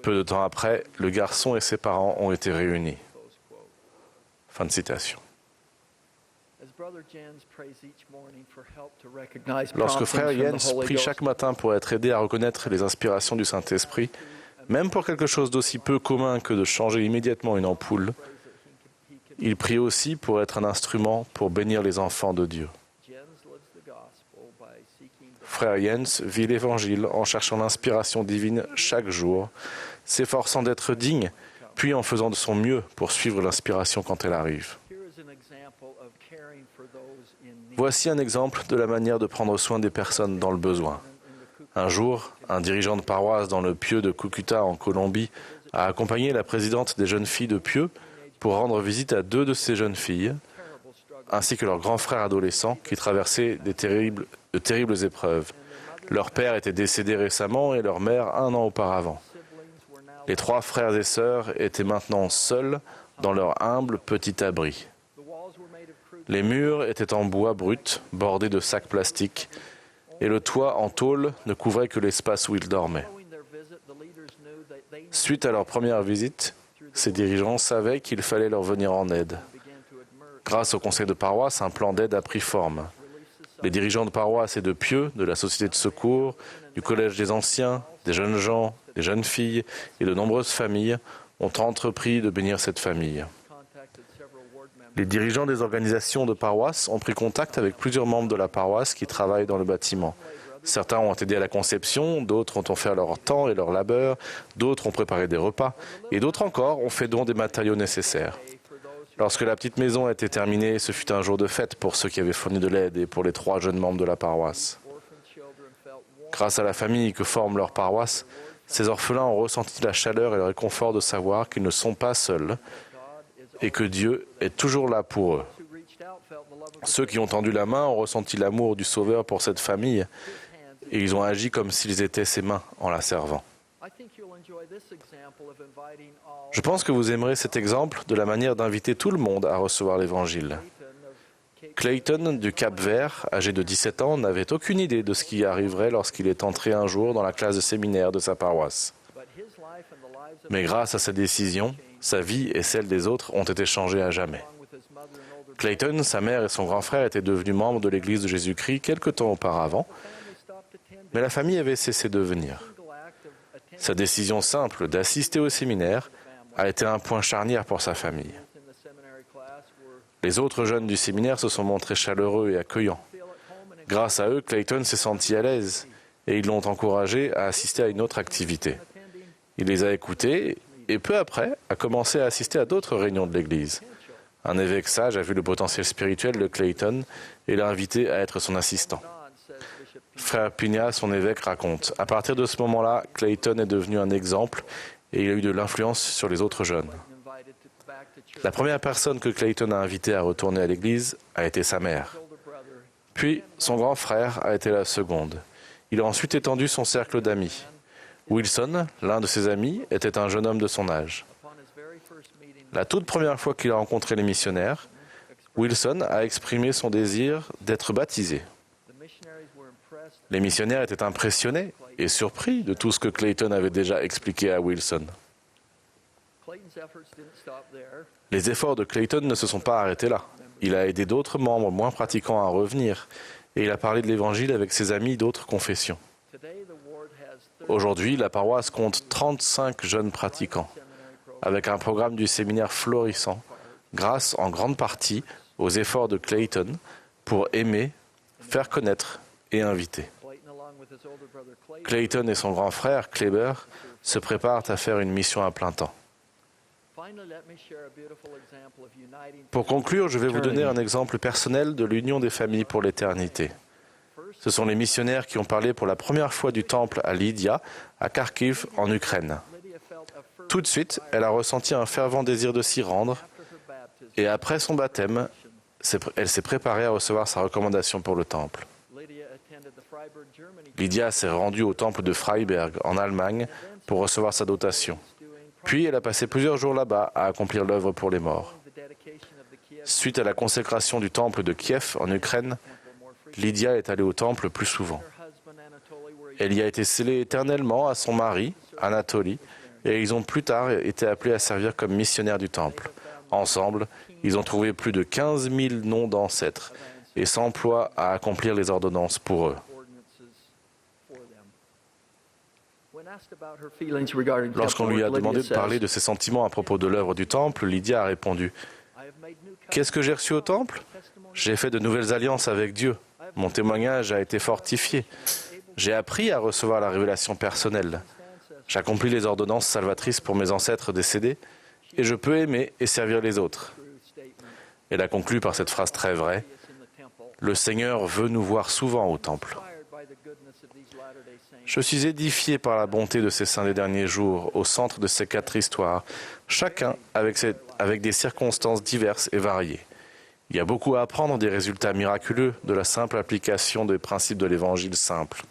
Peu de temps après, le garçon et ses parents ont été réunis. Fin de citation. Lorsque Frère Jens prie chaque matin pour être aidé à reconnaître les inspirations du Saint-Esprit, même pour quelque chose d'aussi peu commun que de changer immédiatement une ampoule, il prie aussi pour être un instrument pour bénir les enfants de Dieu. Frère Jens vit l'Évangile en cherchant l'inspiration divine chaque jour, s'efforçant d'être digne, puis en faisant de son mieux pour suivre l'inspiration quand elle arrive. Voici un exemple de la manière de prendre soin des personnes dans le besoin. Un jour, un dirigeant de paroisse dans le Pieu de Cucuta en Colombie a accompagné la présidente des jeunes filles de Pieu pour rendre visite à 2 de ces jeunes filles, ainsi que leur grand frère adolescent qui traversait de terribles épreuves. Leur père était décédé récemment et leur mère 1 an auparavant. Les 3 frères et sœurs étaient maintenant seuls dans leur humble petit abri. Les murs étaient en bois brut, bordés de sacs plastiques, et le toit en tôle ne couvrait que l'espace où ils dormaient. Suite à leur première visite, ces dirigeants savaient qu'il fallait leur venir en aide. Grâce au conseil de paroisse, un plan d'aide a pris forme. Les dirigeants de paroisse et de Pieux, de la Société de secours, du Collège des anciens, des jeunes gens, des jeunes filles et de nombreuses familles ont entrepris de bénir cette famille. Les dirigeants des organisations de paroisse ont pris contact avec plusieurs membres de la paroisse qui travaillent dans le bâtiment. Certains ont aidé à la conception, d'autres ont offert leur temps et leur labeur, d'autres ont préparé des repas, et d'autres encore ont fait don des matériaux nécessaires. Lorsque la petite maison a été terminée, ce fut un jour de fête pour ceux qui avaient fourni de l'aide et pour les 3 jeunes membres de la paroisse. Grâce à la famille que forme leur paroisse, ces orphelins ont ressenti la chaleur et le réconfort de savoir qu'ils ne sont pas seuls et que Dieu est toujours là pour eux. Ceux qui ont tendu la main ont ressenti l'amour du Sauveur pour cette famille et ils ont agi comme s'ils étaient ses mains en la servant. Je pense que vous aimerez cet exemple de la manière d'inviter tout le monde à recevoir l'Évangile. Clayton du Cap-Vert, âgé de 17 ans, n'avait aucune idée de ce qui arriverait lorsqu'il est entré un jour dans la classe de séminaire de sa paroisse. Mais grâce à sa décision, sa vie et celle des autres ont été changées à jamais. Clayton, sa mère et son grand frère étaient devenus membres de l'Église de Jésus-Christ quelque temps auparavant, mais la famille avait cessé de venir. Sa décision simple d'assister au séminaire a été un point charnière pour sa famille. Les autres jeunes du séminaire se sont montrés chaleureux et accueillants. Grâce à eux, Clayton s'est senti à l'aise et ils l'ont encouragé à assister à une autre activité. Il les a écoutés et peu après a commencé à assister à d'autres réunions de l'Église. Un évêque sage a vu le potentiel spirituel de Clayton et l'a invité à être son assistant. Frère Pugna, son évêque, raconte: à partir de ce moment-là, Clayton est devenu un exemple et il a eu de l'influence sur les autres jeunes. La première personne que Clayton a invité à retourner à l'église a été sa mère. Puis, son grand frère a été la seconde. Il a ensuite étendu son cercle d'amis. Wilson, l'un de ses amis, était un jeune homme de son âge. La toute première fois qu'il a rencontré les missionnaires, Wilson a exprimé son désir d'être baptisé. Les missionnaires étaient impressionnés et surpris de tout ce que Clayton avait déjà expliqué à Wilson. Les efforts de Clayton ne se sont pas arrêtés là. Il a aidé d'autres membres moins pratiquants à revenir et il a parlé de l'Évangile avec ses amis d'autres confessions. Aujourd'hui, la paroisse compte 35 jeunes pratiquants, avec un programme du séminaire florissant, grâce en grande partie aux efforts de Clayton pour aimer, faire connaître et inviter. Clayton et son grand frère, Kleber, se préparent à faire une mission à plein temps. Pour conclure, je vais vous donner un exemple personnel de l'union des familles pour l'éternité. Ce sont les missionnaires qui ont parlé pour la première fois du temple à Lydia, à Kharkiv, en Ukraine. Tout de suite, elle a ressenti un fervent désir de s'y rendre, et après son baptême, elle s'est préparée à recevoir sa recommandation pour le temple. Lydia s'est rendue au temple de Freiberg, en Allemagne, pour recevoir sa dotation. Puis elle a passé plusieurs jours là-bas à accomplir l'œuvre pour les morts. Suite à la consécration du temple de Kiev, en Ukraine, Lydia est allée au temple plus souvent. Elle y a été scellée éternellement à son mari, Anatoly, et ils ont plus tard été appelés à servir comme missionnaires du temple. Ensemble, ils ont trouvé plus de 15 000 noms d'ancêtres et s'emploient à accomplir les ordonnances pour eux. Lorsqu'on lui a demandé de parler de ses sentiments à propos de l'œuvre du temple, Lydia a répondu: « Qu'est-ce que j'ai reçu au temple ? J'ai fait de nouvelles alliances avec Dieu. Mon témoignage a été fortifié. J'ai appris à recevoir la révélation personnelle. J'accomplis les ordonnances salvatrices pour mes ancêtres décédés et je peux aimer et servir les autres. » Elle a conclu par cette phrase très vraie: « Le Seigneur veut nous voir souvent au temple. » Je suis édifié par la bonté de ces saints des derniers jours, au centre de ces 4 histoires, chacun avec des circonstances diverses et variées. Il y a beaucoup à apprendre des résultats miraculeux de la simple application des principes de l'Évangile simple.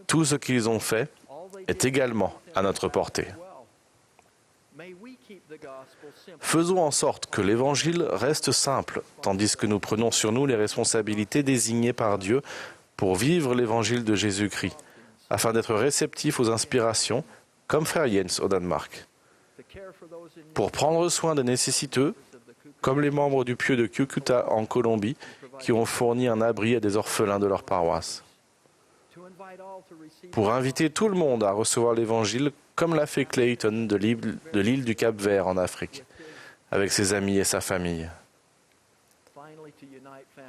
Tout ce qu'ils ont fait est également à notre portée. Faisons en sorte que l'Évangile reste simple, tandis que nous prenons sur nous les responsabilités désignées par Dieu pour vivre l'Évangile de Jésus-Christ, afin d'être réceptifs aux inspirations, comme frère Jens au Danemark. Pour prendre soin des nécessiteux, comme les membres du pieu de Cucuta en Colombie, qui ont fourni un abri à des orphelins de leur paroisse. Pour inviter tout le monde à recevoir l'Évangile, comme l'a fait Clayton de l'île du Cap-Vert en Afrique, avec ses amis et sa famille.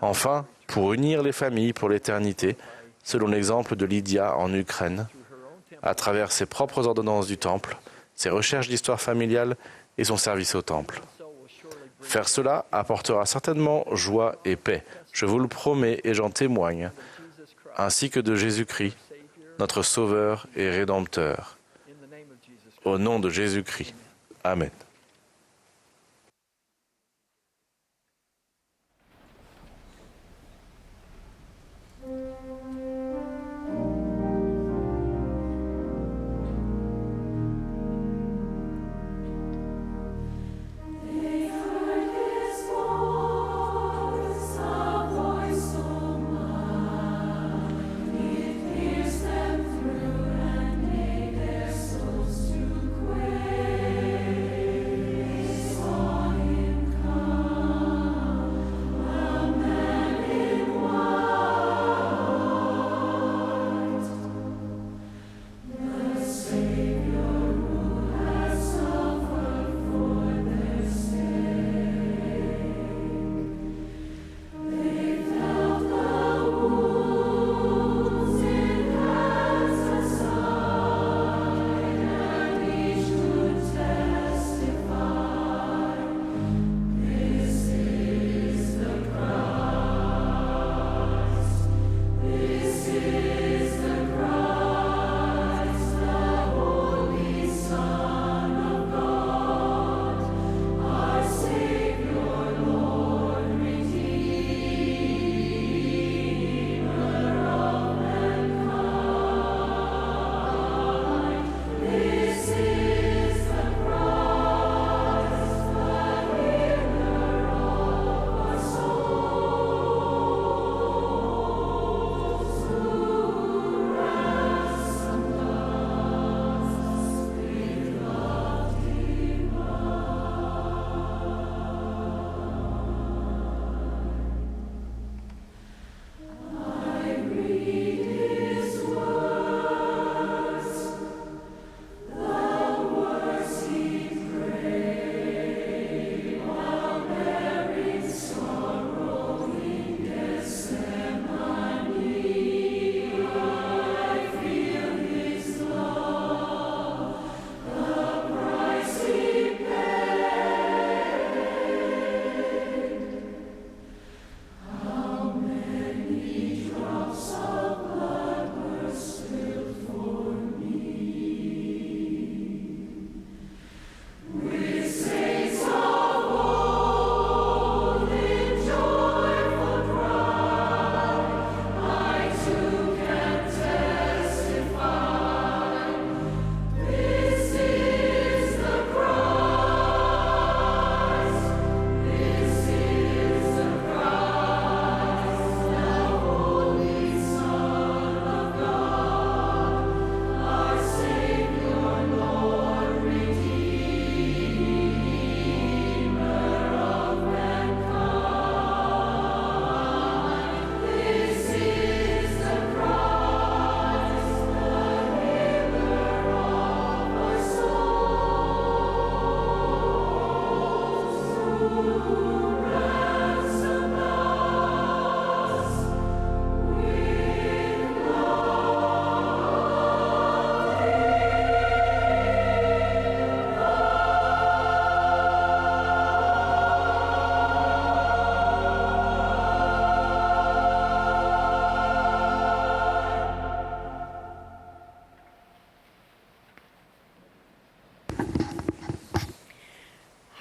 Enfin, pour unir les familles pour l'éternité, selon l'exemple de Lydia en Ukraine, à travers ses propres ordonnances du temple, ses recherches d'histoire familiale et son service au temple. Faire cela apportera certainement joie et paix, je vous le promets et j'en témoigne, ainsi que de Jésus-Christ, notre Sauveur et Rédempteur. Au nom de Jésus-Christ. Amen.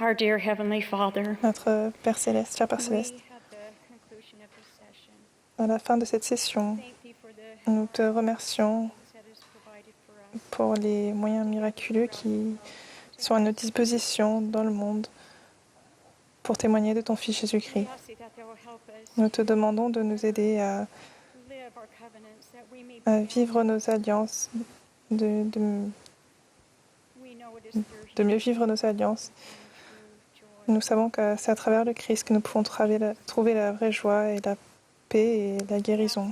Our dear Heavenly Father, Notre Père Céleste, cher Père Céleste, à la fin de cette session, nous te remercions pour les moyens miraculeux qui sont à notre disposition dans le monde pour témoigner de ton Fils Jésus-Christ. Nous te demandons de nous aider à vivre nos alliances, de mieux vivre nos alliances. Nous savons que c'est à travers le Christ que nous pouvons trouver la vraie joie et la paix et la guérison.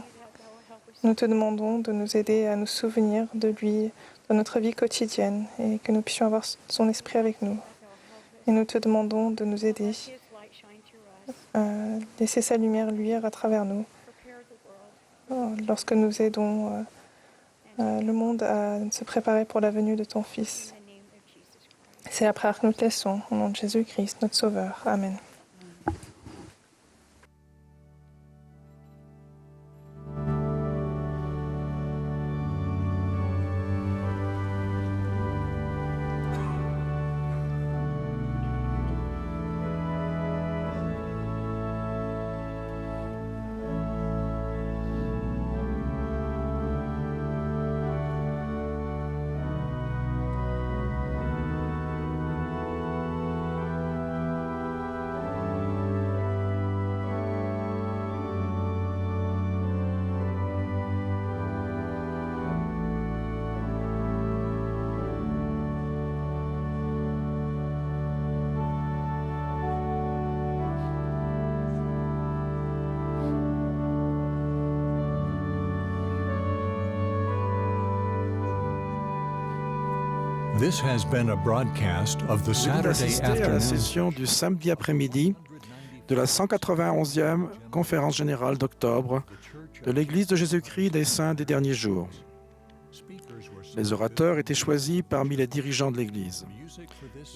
Nous te demandons de nous aider à nous souvenir de lui dans notre vie quotidienne et que nous puissions avoir son esprit avec nous. Et nous te demandons de nous aider à laisser sa lumière luire à travers nous lorsque nous aidons le monde à se préparer pour la venue de ton Fils. C'est la prière que nous te laissons, au nom de Jésus-Christ, notre Sauveur. Amen. This has been a broadcast of the Vous Saturday assistez à la afternoon. session du samedi après-midi de la 191e conférence générale d'octobre de l'Église de Jésus-Christ des Saints des Derniers Jours. Les orateurs étaient choisis parmi les dirigeants de l'Église.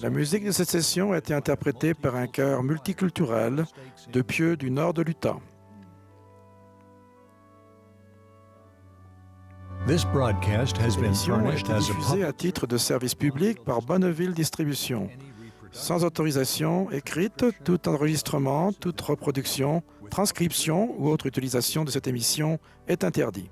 La musique de cette session a été interprétée par un chœur multiculturel de Pieux du nord de l'Utah. This broadcast has been L'émission a furnished été as a diffusée à titre de service public par Bonneville Distribution. Sans autorisation écrite, tout enregistrement, toute reproduction, transcription ou autre utilisation de cette émission est interdit.